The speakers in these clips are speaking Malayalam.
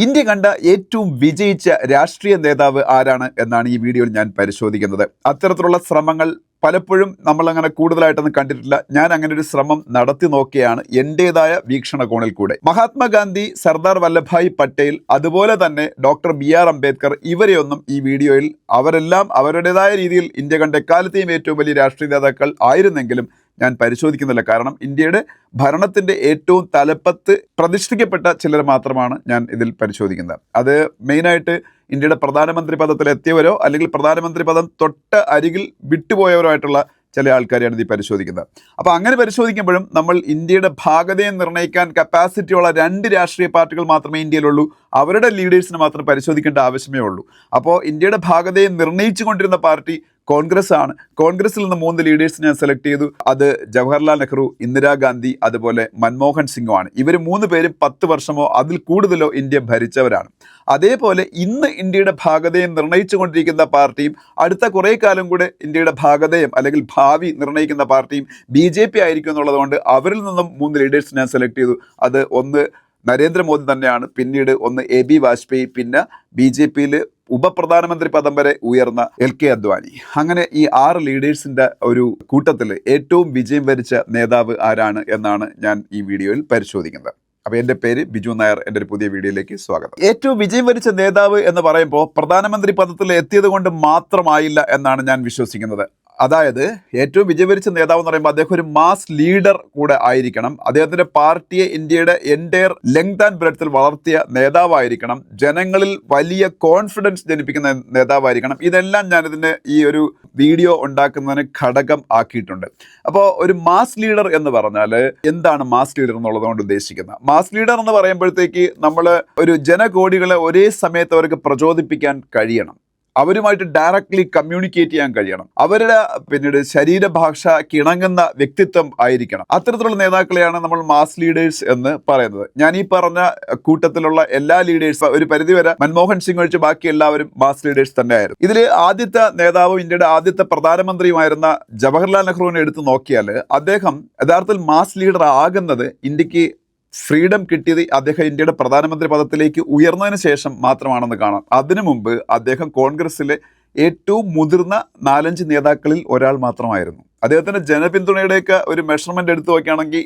ഇന്ത്യ കണ്ട ഏറ്റവും വിജയിച്ച രാഷ്ട്രീയ നേതാവ് ആരാണ് എന്നാണ് ഈ വീഡിയോയിൽ ഞാൻ പരിശോധിക്കുന്നത്. അത്തരത്തിലുള്ള ശ്രമങ്ങൾ പലപ്പോഴും നമ്മളങ്ങനെ കൂടുതലായിട്ടൊന്നും കണ്ടിട്ടില്ല. ഞാൻ അങ്ങനെ ഒരു ശ്രമം നടത്തി നോക്കിയാണ് എൻ്റെതായ വീക്ഷണകോണിൽ കൂടെ. മഹാത്മാഗാന്ധി, സർദാർ വല്ലഭായ് പട്ടേൽ, അതുപോലെ തന്നെ ഡോക്ടർ BR അംബേദ്കർ, ഇവരെയൊന്നും ഈ വീഡിയോയിൽ, അവരെല്ലാം അവരുടേതായ രീതിയിൽ ഇന്ത്യ കണ്ട എക്കാലത്തെയും ഏറ്റവും വലിയ രാഷ്ട്രീയ നേതാക്കൾ ആയിരുന്നെങ്കിലും ഞാൻ പരിശോധിക്കുന്നില്ല. കാരണം ഇന്ത്യയുടെ ഭരണത്തിൻ്റെ ഏറ്റവും തലപ്പത്ത് പ്രതിഷ്ഠിക്കപ്പെട്ട ചിലർ മാത്രമാണ് ഞാൻ ഇതിൽ പരിശോധിക്കുന്നത്. അത് മെയിനായിട്ട് ഇന്ത്യയുടെ പ്രധാനമന്ത്രി പദത്തിൽ എത്തിയവരോ അല്ലെങ്കിൽ പ്രധാനമന്ത്രി പദം തൊട്ട് അരികിൽ വിട്ടുപോയവരോ ആയിട്ടുള്ള ചില ആൾക്കാരെയാണ് ഇത് പരിശോധിക്കുന്നത്. അപ്പോൾ അങ്ങനെ പരിശോധിക്കുമ്പോഴും നമ്മൾ ഇന്ത്യയുടെ ഭാഗതയെ നിർണ്ണയിക്കാൻ കപ്പാസിറ്റിയുള്ള 2 രാഷ്ട്രീയ പാർട്ടികൾ മാത്രമേ ഇന്ത്യയിലുള്ളൂ. അവരുടെ ലീഡേഴ്സിന് മാത്രം പരിശോധിക്കേണ്ട ആവശ്യമേ ഉള്ളൂ. അപ്പോൾ ഇന്ത്യയുടെ ഭാഗതയെ നിർണ്ണയിച്ചു കൊണ്ടിരുന്ന പാർട്ടി കോൺഗ്രസ് ആണ്. കോൺഗ്രസിൽ നിന്ന് 3 ലീഡേഴ്സ് ഞാൻ സെലക്ട് ചെയ്തു. അത് ജവഹർലാൽ നെഹ്റു, ഇന്ദിരാഗാന്ധി, അതുപോലെ മൻമോഹൻ സിംഗുമാണ്. ഇവർ 3 പേരും 10 വർഷമോ അതിൽ കൂടുതലോ ഇന്ത്യ ഭരിച്ചവരാണ്. അതേപോലെ ഇന്ന് ഇന്ത്യയുടെ ഭാഗതയെ നിർണ്ണയിച്ചു കൊണ്ടിരിക്കുന്ന പാർട്ടിയും അടുത്ത കുറേ കാലം കൂടെ ഇന്ത്യയുടെ ഭാഗതയും അല്ലെങ്കിൽ ഭാവി നിർണ്ണയിക്കുന്ന പാർട്ടിയും BJP ആയിരിക്കും എന്നുള്ളതുകൊണ്ട് അവരിൽ നിന്നും 3 ലീഡേഴ്സ് ഞാൻ സെലക്ട് ചെയ്തു. അത് ഒന്ന് നരേന്ദ്രമോദി തന്നെയാണ്, പിന്നീട് ഒന്ന് AB വാജ്പേയി, പിന്നെ BJPയിൽ ഉപപ്രധാനമന്ത്രി പദം വരെ ഉയർന്ന LK അദ്വാനി. അങ്ങനെ ഈ 6 ലീഡേഴ്സിൻ്റെ ഒരു കൂട്ടത്തിൽ ഏറ്റവും വിജയം വരിച്ച നേതാവ് ആരാണ് എന്നാണ് ഞാൻ ഈ വീഡിയോയിൽ പരിശോധിക്കുന്നത്. അപ്പോൾ എൻ്റെ പേര് ബിജു നായർ. എൻ്റെ ഒരു പുതിയ വീഡിയോയിലേക്ക് സ്വാഗതം. ഏറ്റവും വിജയം വരിച്ച നേതാവ് എന്ന് പറയുമ്പോൾ പ്രധാനമന്ത്രി പദത്തിൽ എത്തിയത് കൊണ്ട് മാത്രമായില്ല എന്നാണ് ഞാൻ വിശ്വസിക്കുന്നത്. അതായത് ഏറ്റവും വിജയം വരിച്ച നേതാവ് എന്ന് പറയുമ്പോൾ അദ്ദേഹം ഒരു മാസ് ലീഡർ കൂടെ ആയിരിക്കണം. അദ്ദേഹത്തിൻ്റെ പാർട്ടിയെ ഇന്ത്യയുടെ എൻ്റയർ ലെങ്ത് ആൻഡ് ബ്രെഡ്ത്തിൽ വളർത്തിയ നേതാവായിരിക്കണം. ജനങ്ങളിൽ വലിയ കോൺഫിഡൻസ് ജനിപ്പിക്കുന്ന നേതാവായിരിക്കണം. ഇതെല്ലാം ഞാനിതിൻ്റെ ഈ ഒരു വീഡിയോ ഉണ്ടാക്കുന്നതിന് ഘടകം ആക്കിയിട്ടുണ്ട്. അപ്പോൾ ഒരു മാസ് ലീഡർ എന്ന് പറഞ്ഞാൽ എന്താണ് മാസ് ലീഡർ എന്നുള്ളത് കൊണ്ട് ഉദ്ദേശിക്കുന്നത്? മാസ് ലീഡർ എന്ന് പറയുമ്പോഴത്തേക്ക് നമ്മൾ ഒരു ജനകോടികളെ ഒരേ സമയത്ത് അവർക്ക് പ്രചോദിപ്പിക്കാൻ കഴിയണം. അവരുമായിട്ട് ഡയറക്റ്റ്ലി കമ്മ്യൂണിക്കേറ്റ് ചെയ്യാൻ കഴിയണം. അവരുടെ പിന്നീട് ശരീരഭാഷ കിണങ്ങുന്ന വ്യക്തിത്വം ആയിരിക്കണം. അത്തരത്തിലുള്ള നേതാക്കളെയാണ് നമ്മൾ മാസ് ലീഡേഴ്സ് എന്ന് പറയുന്നത്. ഞാൻ ഈ പറഞ്ഞ കൂട്ടത്തിലുള്ള എല്ലാ ലീഡേഴ്സ് ഒരു പരിധിവരെ മൻമോഹൻ സിംഗ് ഒഴിച്ച് ബാക്കി എല്ലാവരും മാസ് ലീഡേഴ്സ് തന്നെയായിരുന്നു. ഇതിൽ ആദ്യത്തെ നേതാവും ഇന്ത്യയുടെ ആദ്യത്തെ പ്രധാനമന്ത്രിയുമായിരുന്ന ജവഹർലാൽ നെഹ്റുവിനെ എടുത്ത് നോക്കിയാൽ അദ്ദേഹം യഥാർത്ഥത്തിൽ മാസ് ലീഡർ ആകുന്നത് ഇന്ത്യക്ക് ഫ്രീഡം കിട്ടിയത് അദ്ദേഹം ഇന്ത്യയുടെ പ്രധാനമന്ത്രി പദത്തിലേക്ക് ഉയർന്നതിന് ശേഷം മാത്രമാണെന്ന് കാണാം. അതിനു മുമ്പ് അദ്ദേഹം കോൺഗ്രസിലെ ഏറ്റവും മുതിർന്ന 4-5 നേതാക്കളിൽ ഒരാൾ മാത്രമായിരുന്നു. അദ്ദേഹത്തിൻ്റെ ജനപിന്തുണയുടെയൊക്കെ ഒരു മെഷർമെൻ്റ് എടുത്തു നോക്കുകയാണെങ്കിൽ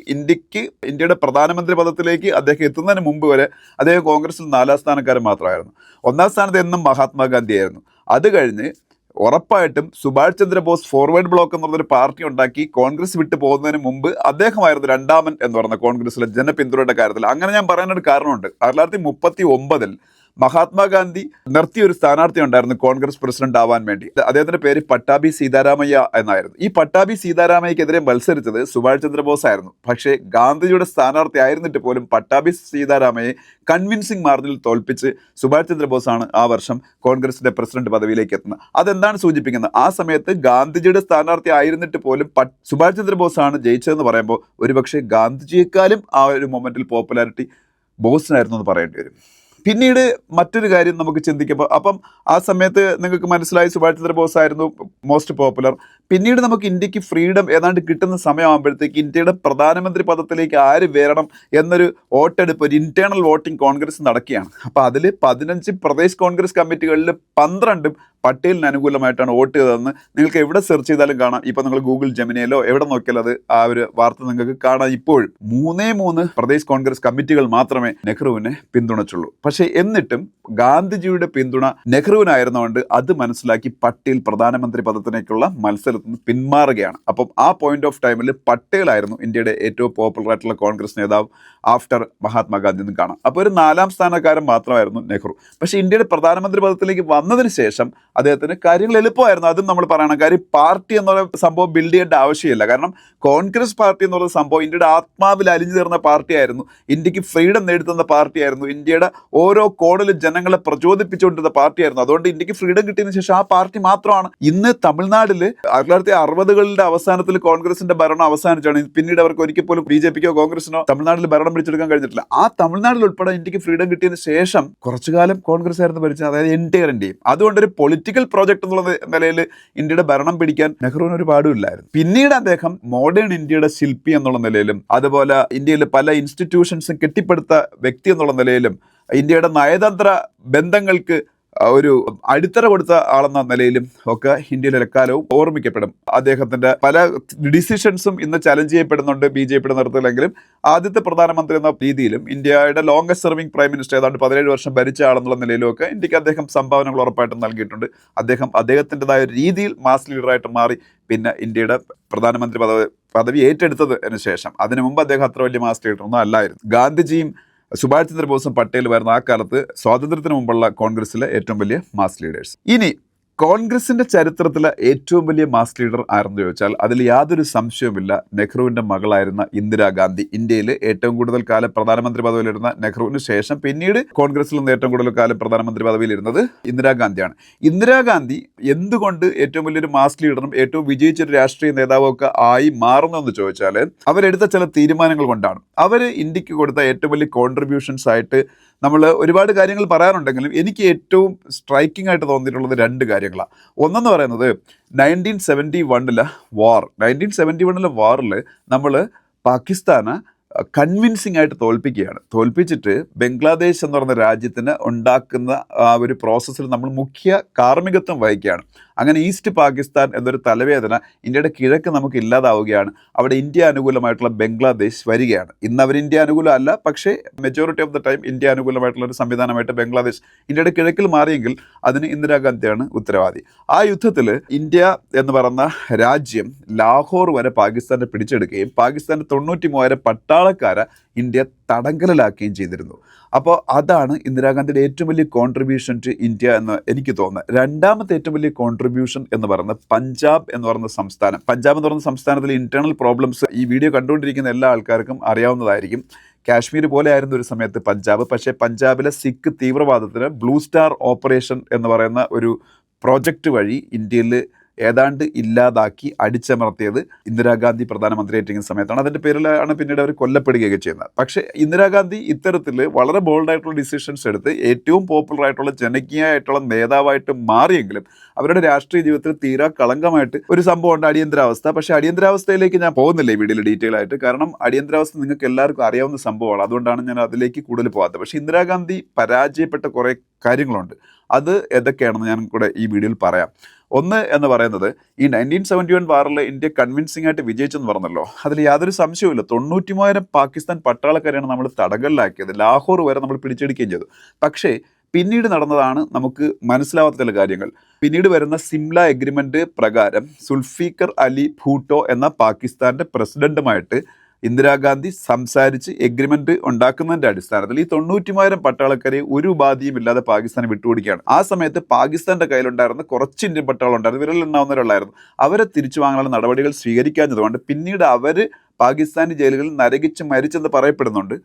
ഇന്ത്യയുടെ പ്രധാനമന്ത്രി പദത്തിലേക്ക് അദ്ദേഹം എത്തുന്നതിന് മുമ്പ് വരെ അദ്ദേഹം കോൺഗ്രസിൽ 4ാം സ്ഥാനക്കാരൻ മാത്രമായിരുന്നു. 1ാം സ്ഥാനത്ത് എന്നും മഹാത്മാഗാന്ധി ആയിരുന്നു. അത് കഴിഞ്ഞ് ഉറപ്പായിട്ടും സുഭാഷ് ചന്ദ്രബോസ് ഫോർവേഡ് ബ്ലോക്ക് എന്നുള്ളൊരു പാർട്ടി ഉണ്ടാക്കി കോൺഗ്രസ് വിട്ടു പോകുന്നതിന് മുമ്പ് അദ്ദേഹമായിരുന്നു 2ാമൻ എന്ന് പറയുന്ന കോൺഗ്രസിലെ ജനപിന്തുണയുടെ കാര്യത്തിൽ. അങ്ങനെ ഞാൻ പറയാനൊരു കാരണമുണ്ട്. 1939 മഹാത്മാഗാന്ധി നിർത്തിയ ഒരു സ്ഥാനാർത്ഥി ഉണ്ടായിരുന്നു കോൺഗ്രസ് പ്രസിഡന്റ് ആവാൻ വേണ്ടി. അദ്ദേഹത്തിന്റെ പേര് പട്ടാഭി സീതാരാമയ്യ എന്നായിരുന്നു. ഈ പട്ടാഭി സീതാരാമയ്യക്കെതിരെ മത്സരിച്ചത് സുഭാഷ് ചന്ദ്രബോസ് ആയിരുന്നു. പക്ഷേ ഗാന്ധിജിയുടെ സ്ഥാനാർത്ഥി ആയിരുന്നിട്ട് പോലും പട്ടാഭി സീതാരാമയ്യെ കൺവിൻസിംഗ് മാർജിനിൽ തോൽപ്പിച്ച് സുഭാഷ് ചന്ദ്രബോസ് ആണ് ആ വർഷം കോൺഗ്രസിന്റെ പ്രസിഡന്റ് പദവിയിലേക്ക് എത്തുന്നത്. അതെന്താണ് സൂചിപ്പിക്കുന്നത്? ആ സമയത്ത് ഗാന്ധിജിയുടെ സ്ഥാനാർത്ഥി ആയിരുന്നിട്ട് പോലും സുഭാഷ് ചന്ദ്രബോസ് ആണ് ജയിച്ചതെന്ന് പറയുമ്പോൾ ഒരുപക്ഷെ ഗാന്ധിജിയെക്കാളും ആ ഒരു മൊമെന്റിൽ പോപ്പുലാരിറ്റി ബോസിനായിരുന്നു എന്ന് പറയേണ്ടി വരും. പിന്നീട് മറ്റൊരു കാര്യം നമുക്ക് ചിന്തിക്കുമ്പോൾ, അപ്പം ആ സമയത്ത് നിങ്ങൾക്ക് മനസ്സിലായി സുഭാഷ് ചന്ദ്രബോസ് ആയിരുന്നു മോസ്റ്റ് പോപ്പുലർ. പിന്നീട് നമുക്ക് ഇന്ത്യക്ക് ഫ്രീഡം ഏതാണ്ട് കിട്ടുന്ന സമയമാകുമ്പോഴത്തേക്ക് ഇന്ത്യയുടെ പ്രധാനമന്ത്രി പദത്തിലേക്ക് ആര് വരണം എന്നൊരു വോട്ടെടുപ്പ്, ഒരു ഇന്റേണൽ വോട്ടിംഗ് കോൺഗ്രസ് നടക്കുകയാണ്. അപ്പോൾ അതിൽ 15 പ്രദേശ് കോൺഗ്രസ് കമ്മിറ്റികളിൽ 12 പട്ടേലിന് അനുകൂലമായിട്ടാണ് വോട്ട് ചെയ്തതെന്ന് നിങ്ങൾക്ക് എവിടെ സെർച്ച് ചെയ്താലും കാണാം. ഇപ്പം നിങ്ങൾ ഗൂഗിൾ ജെമിനിയിലോ എവിടെ നോക്കിയാൽ അത് ആ ഒരു വാർത്ത നിങ്ങൾക്ക് കാണാം. ഇപ്പോഴും 3 പ്രദേശ് കോൺഗ്രസ് കമ്മിറ്റികൾ മാത്രമേ നെഹ്റുവിനെ പിന്തുണച്ചുള്ളൂ. പക്ഷേ എന്നിട്ടും ഗാന്ധിജിയുടെ പിന്തുണ നെഹ്റുവിനായിരുന്നുകൊണ്ട് അത് മനസ്സിലാക്കി പട്ടേൽ പ്രധാനമന്ത്രി പദത്തിലേക്കുള്ള മത്സരത്തിൽ നിന്ന് പിന്മാറുകയാണ്. അപ്പം ആ പോയിന്റ് ഓഫ് ടൈമിൽ പട്ടേലായിരുന്നു ഇന്ത്യയുടെ ഏറ്റവും പോപ്പുലർ ആയിട്ടുള്ള കോൺഗ്രസ് നേതാവ് ആഫ്റ്റർ മഹാത്മാഗാന്ധി എന്ന് കാണാം. അപ്പോൾ ഒരു 4ാം സ്ഥാനക്കാരൻ മാത്രമായിരുന്നു നെഹ്റു. പക്ഷേ ഇന്ത്യയുടെ പ്രധാനമന്ത്രി പദത്തിലേക്ക് വന്നതിന് ശേഷം അദ്ദേഹത്തിന് കാര്യങ്ങൾ എളുപ്പമായിരുന്നു. അതും നമ്മൾ പറയണം. കാര്യം പാർട്ടി എന്നുള്ള സംഭവം ബിൽഡ് ചെയ്യേണ്ട ആവശ്യമില്ല. കാരണം കോൺഗ്രസ് പാർട്ടി എന്നുള്ള സംഭവം ഇന്ത്യയുടെ ആത്മാവിൽ അലിഞ്ഞു തീർന്ന പാർട്ടിയായിരുന്നു. ഇന്ത്യക്ക് ഫ്രീഡം നേടിത്തന്ന പാർട്ടിയായിരുന്നു. ഇന്ത്യയുടെ ഓരോ കോണിലും ജനങ്ങളെ പ്രചോദിപ്പിച്ചുകൊണ്ടിരുന്ന പാർട്ടിയായിരുന്നു. അതുകൊണ്ട് ഇന്ത്യക്ക് ഫ്രീഡം കിട്ടിയതിനു ശേഷം ആ പാർട്ടി മാത്രമാണ്. ഇന്ന് തമിഴ്നാട്ടിൽ 1960കളുടെ അവസാനത്തിൽ കോൺഗ്രസിന്റെ ഭരണം അവസാനിച്ചാണ്. പിന്നീട് അവർക്ക് ഒരിക്കൽ പോലും BJPക്കോ കോൺഗ്രസിനോ തമിഴ്നാട്ടിൽ ഭരണം പിടിച്ചെടുക്കാൻ കഴിഞ്ഞിട്ടില്ല. ആ തമിഴ്നാട്ടിൽ ഉൾപ്പെടെ ഇന്ത്യക്ക് ഫ്രീഡം കിട്ടിയതിന് ശേഷം കുറച്ചു കാലം കോൺഗ്രസ് ആയിരുന്നു ഭരിച്ചത്, അതായത് എൻറ്റയർ ഇന്ത്യയും. അതുകൊണ്ടൊരു പൊളിറ്റിക്കൽ പ്രോജക്ട് എന്നുള്ള നിലയിൽ ഇന്ത്യയുടെ ഭരണം പിടിക്കാൻ നെഹ്റുവിന് ഒരു പാടുമില്ലായിരുന്നു. പിന്നീട് അദ്ദേഹം മോഡേൺ ഇന്ത്യയുടെ ശില്പി എന്നുള്ള നിലയിലും അതുപോലെ ഇന്ത്യയിൽ പല ഇൻസ്റ്റിറ്റ്യൂഷൻസും കെട്ടിപ്പടുത്ത വ്യക്തി എന്നുള്ള നിലയിലും ഇന്ത്യയുടെ നയതന്ത്ര ബന്ധങ്ങൾക്ക് ഒരു അടിത്തറ കൊടുത്ത ആളെന്ന നിലയിലും ഒക്കെ ഇന്ത്യയിലെ എക്കാലവും ഓർമ്മിക്കപ്പെടും. അദ്ദേഹത്തിന്റെ പല ഡിസിഷൻസും ഇന്ന് ചലഞ്ച് ചെയ്യപ്പെടുന്നുണ്ട് BJP നേതൃത്വത്തിലെങ്കിലും ആദ്യത്തെ പ്രധാനമന്ത്രി എന്ന രീതിയിലും ഇന്ത്യയുടെ ലോങ്സ്റ്റ് സെർവിംഗ് പ്രൈം മിനിസ്റ്റർ ഏതാണ്ട് 17 വർഷം ഭരിച്ച ആളെന്നുള്ള നിലയിലും ഒക്കെ ഇന്ത്യക്ക് അദ്ദേഹം സംഭാവനകൾ ഉറപ്പായിട്ടും നൽകിയിട്ടുണ്ട്. അദ്ദേഹത്തിൻ്റെതായ രീതിയിൽ മാസ് ലീഡറായിട്ട് മാറി പിന്നെ ഇന്ത്യയുടെ പ്രധാനമന്ത്രി പദവി ഏറ്റെടുത്തതിന് ശേഷം. അതിനു മുമ്പ് അദ്ദേഹം അത്ര വലിയ മാസ് ലീഡറൊന്നും അല്ലായിരുന്നു. ഗാന്ധിജിയും സുഭാഷ് ചന്ദ്രബോസും പട്ടേൽ വരുന്ന ആ കാലത്ത് സ്വാതന്ത്ര്യത്തിന് മുമ്പുള്ള കോൺഗ്രസിലെ ഏറ്റവും വലിയ മാസ് ലീഡേഴ്സ്. ഇനി കോൺഗ്രസിന്റെ ചരിത്രത്തിലെ ഏറ്റവും വലിയ മാസ് ലീഡർ ആരെന്ന് ചോദിച്ചാൽ അതിൽ യാതൊരു സംശയവുമില്ല, നെഹ്റുവിന്റെ മകളായിരുന്ന ഇന്ദിരാഗാന്ധി. ഇന്ത്യയിൽ ഏറ്റവും കൂടുതൽ കാലം പ്രധാനമന്ത്രി പദവിയിലിരുന്ന നെഹ്റുവിന് ശേഷം പിന്നീട് കോൺഗ്രസിൽ നിന്ന് ഏറ്റവും കൂടുതൽ കാലം പ്രധാനമന്ത്രി പദവിയിലിരുന്നത് ഇന്ദിരാഗാന്ധിയാണ്. ഇന്ദിരാഗാന്ധി എന്തുകൊണ്ട് ഏറ്റവും വലിയൊരു മാസ് ലീഡറും ഏറ്റവും വിജയിച്ചൊരു രാഷ്ട്രീയ നേതാവും ഒക്കെ ആയി മാറുന്നതെന്ന് ചോദിച്ചാൽ അവരെടുത്ത ചില തീരുമാനങ്ങൾ കൊണ്ടാണ്. അവർ ഇന്ത്യക്ക് കൊടുത്ത ഏറ്റവും വലിയ കോൺട്രിബ്യൂഷൻസ് ആയിട്ട് നമ്മൾ ഒരുപാട് കാര്യങ്ങൾ പറയാറുണ്ടെങ്കിലും എനിക്ക് ഏറ്റവും സ്ട്രൈക്കിംഗ് ആയിട്ട് തോന്നിയിട്ടുള്ളത് 2 കാര്യങ്ങളാണ്. ഒന്നെന്ന് പറയുന്നത് 1971 വാറിൽ നമ്മൾ പാകിസ്ഥാനെ കൺവിൻസിംഗ് ആയിട്ട് തോൽപ്പിച്ചിട്ട് ബംഗ്ലാദേശ് എന്ന് പറയുന്ന രാജ്യത്തിന് ഉണ്ടാക്കുന്ന ആ ഒരു പ്രോസസ്സിൽ നമ്മൾ മുഖ്യ കാർമ്മികത്വം വഹിക്കുകയാണ്. അങ്ങനെ ഈസ്റ്റ് പാകിസ്ഥാൻ എന്നൊരു തലവേദന ഇന്ത്യയുടെ കിഴക്ക് നമുക്ക് ഇല്ലാതാവുകയാണ്. അവിടെ ഇന്ത്യ അനുകൂലമായിട്ടുള്ള ബംഗ്ലാദേശ് വരികയാണ്. ഇന്ന് അവർ ഇന്ത്യ അനുകൂലം അല്ല, പക്ഷേ majority of the time India അനുകൂലമായിട്ടുള്ള ഒരു സംവിധാനമായിട്ട് ബംഗ്ലാദേശ് ഇന്ത്യയുടെ കിഴക്കിൽ മാറിയെങ്കിൽ അതിന് ഇന്ദിരാഗാന്ധിയാണ് ഉത്തരവാദി. ആ യുദ്ധത്തിൽ ഇന്ത്യ എന്ന് പറയുന്ന രാജ്യം ലാഹോർ വരെ പാകിസ്ഥാനെ പിടിച്ചെടുക്കുകയും പാകിസ്ഥാൻ്റെ 93,000 പട്ടാളക്കാരെ ഇന്ത്യ തടങ്കലിലാക്കുകയും ചെയ്തിരുന്നു. അപ്പോൾ അതാണ് ഇന്ദിരാഗാന്ധിയുടെ ഏറ്റവും വലിയ കോൺട്രിബ്യൂഷൻ ടു ഇന്ത്യ എന്ന് എനിക്ക് തോന്നുന്നത്. രണ്ടാമത്തെ ഏറ്റവും വലിയ കോൺട്രിബ്യൂഷൻ എന്ന് പറയുന്നത് പഞ്ചാബ് എന്ന് പറയുന്ന സംസ്ഥാനം. പഞ്ചാബ് എന്ന് പറയുന്ന സംസ്ഥാനത്തിലെ ഇന്റേണൽ പ്രോബ്ലംസ് ഈ വീഡിയോ കണ്ടുകൊണ്ടിരിക്കുന്ന എല്ലാ ആൾക്കാർക്കും അറിയാവുന്നതായിരിക്കും. കാശ്മീർ പോലെ ആയിരുന്നു ഒരു സമയത്ത് പഞ്ചാബ്. പക്ഷേ പഞ്ചാബിലെ സിഖ് തീവ്രവാദത്തിന് ബ്ലൂ സ്റ്റാർ ഓപ്പറേഷൻ എന്ന് പറയുന്ന ഒരു പ്രോജക്റ്റ് വഴി ഇന്ത്യയിൽ ഏതാണ്ട് ഇല്ലാതാക്കി അടിച്ചമർത്തിയത് ഇന്ദിരാഗാന്ധി പ്രധാനമന്ത്രിയായിട്ടിരിക്കുന്ന സമയത്താണ്. അതിൻ്റെ പേരിലാണ് പിന്നീട് അവർ കൊല്ലപ്പെടുകയൊക്കെ ചെയ്യുന്നത്. പക്ഷേ ഇന്ദിരാഗാന്ധി ഇത്തരത്തിൽ വളരെ ബോൾഡായിട്ടുള്ള ഡിസിഷൻസ് എടുത്ത് ഏറ്റവും പോപ്പുലർ ആയിട്ടുള്ള ജനകീയമായിട്ടുള്ള നേതാവായിട്ട് മാറിയെങ്കിലും അവരുടെ രാഷ്ട്രീയ ജീവിതത്തിൽ തീരാ കളങ്കമായിട്ട് ഒരു സംഭവമുണ്ട്, അടിയന്തരാവസ്ഥ. പക്ഷേ അടിയന്തരാവസ്ഥയിലേക്ക് ഞാൻ പോകുന്നില്ല ഈ വീഡിയോയിൽ ഡീറ്റെയിൽ ആയിട്ട്, കാരണം അടിയന്തരാവസ്ഥ നിങ്ങൾക്ക് എല്ലാവർക്കും അറിയാവുന്ന സംഭവമാണ്. അതുകൊണ്ടാണ് ഞാൻ അതിലേക്ക് കൂടുതൽ പോകാത്തത്. പക്ഷേ ഇന്ദിരാഗാന്ധി പരാജയപ്പെട്ട കുറേ കാര്യങ്ങളുണ്ട്. അത് ഏതൊക്കെയാണെന്ന് ഞാൻ കൂടെ ഈ വീഡിയോയിൽ പറയാം. ഒന്ന് എന്ന് പറയുന്നത് ഈ 1971 വാറിൽ ഇന്ത്യ കൺവിൻസിംഗ് ആയിട്ട് വിജയിച്ചെന്ന് പറഞ്ഞല്ലോ, അതിൽ യാതൊരു സംശയവുമില്ല. 93,000 പാകിസ്ഥാൻ പട്ടാളക്കാരെയാണ് നമ്മൾ തടങ്കലിലാക്കിയത്. ലാഹോർ വരെ നമ്മൾ പിടിച്ചെടുക്കുകയും ചെയ്തു. പക്ഷേ പിന്നീട് നടന്നതാണ് നമുക്ക് മനസ്സിലാവാത്ത ചില കാര്യങ്ങൾ. പിന്നീട് വരുന്ന സിംല എഗ്രിമെന്റ് പ്രകാരം സുൽഫിക്കർ അലി ഭൂട്ടോ എന്ന പാകിസ്ഥാന്റെ പ്രസിഡന്റുമായിട്ട് ഇന്ദിരാഗാന്ധി സംസാരിച്ച് എഗ്രിമെന്റ് ഉണ്ടാക്കുന്നതിന്റെ അടിസ്ഥാനത്തിൽ ഈ 93,000 പട്ടാളക്കാരെ ഒരു ഉപാധിയും ഇല്ലാതെ പാകിസ്ഥാന് വിട്ടുകൊടുക്കുകയാണ്. ആ സമയത്ത് പാകിസ്ഥാന്റെ കയ്യിലുണ്ടായിരുന്ന കുറച്ച് ഇന്ത്യൻ പട്ടാളം ഉണ്ടായിരുന്നു, വിരലിലുണ്ടാവുന്നവരുള്ളായിരുന്നു. അവരെ തിരിച്ചു വാങ്ങാനുള്ള നടപടികൾ സ്വീകരിക്കാഞ്ഞതുകൊണ്ട് പിന്നീട് അവർ പാകിസ്ഥാനി ജയിലുകളിൽ നരകിച്ച് മരിച്ചെന്ന് പറയപ്പെടുന്നുണ്ട്.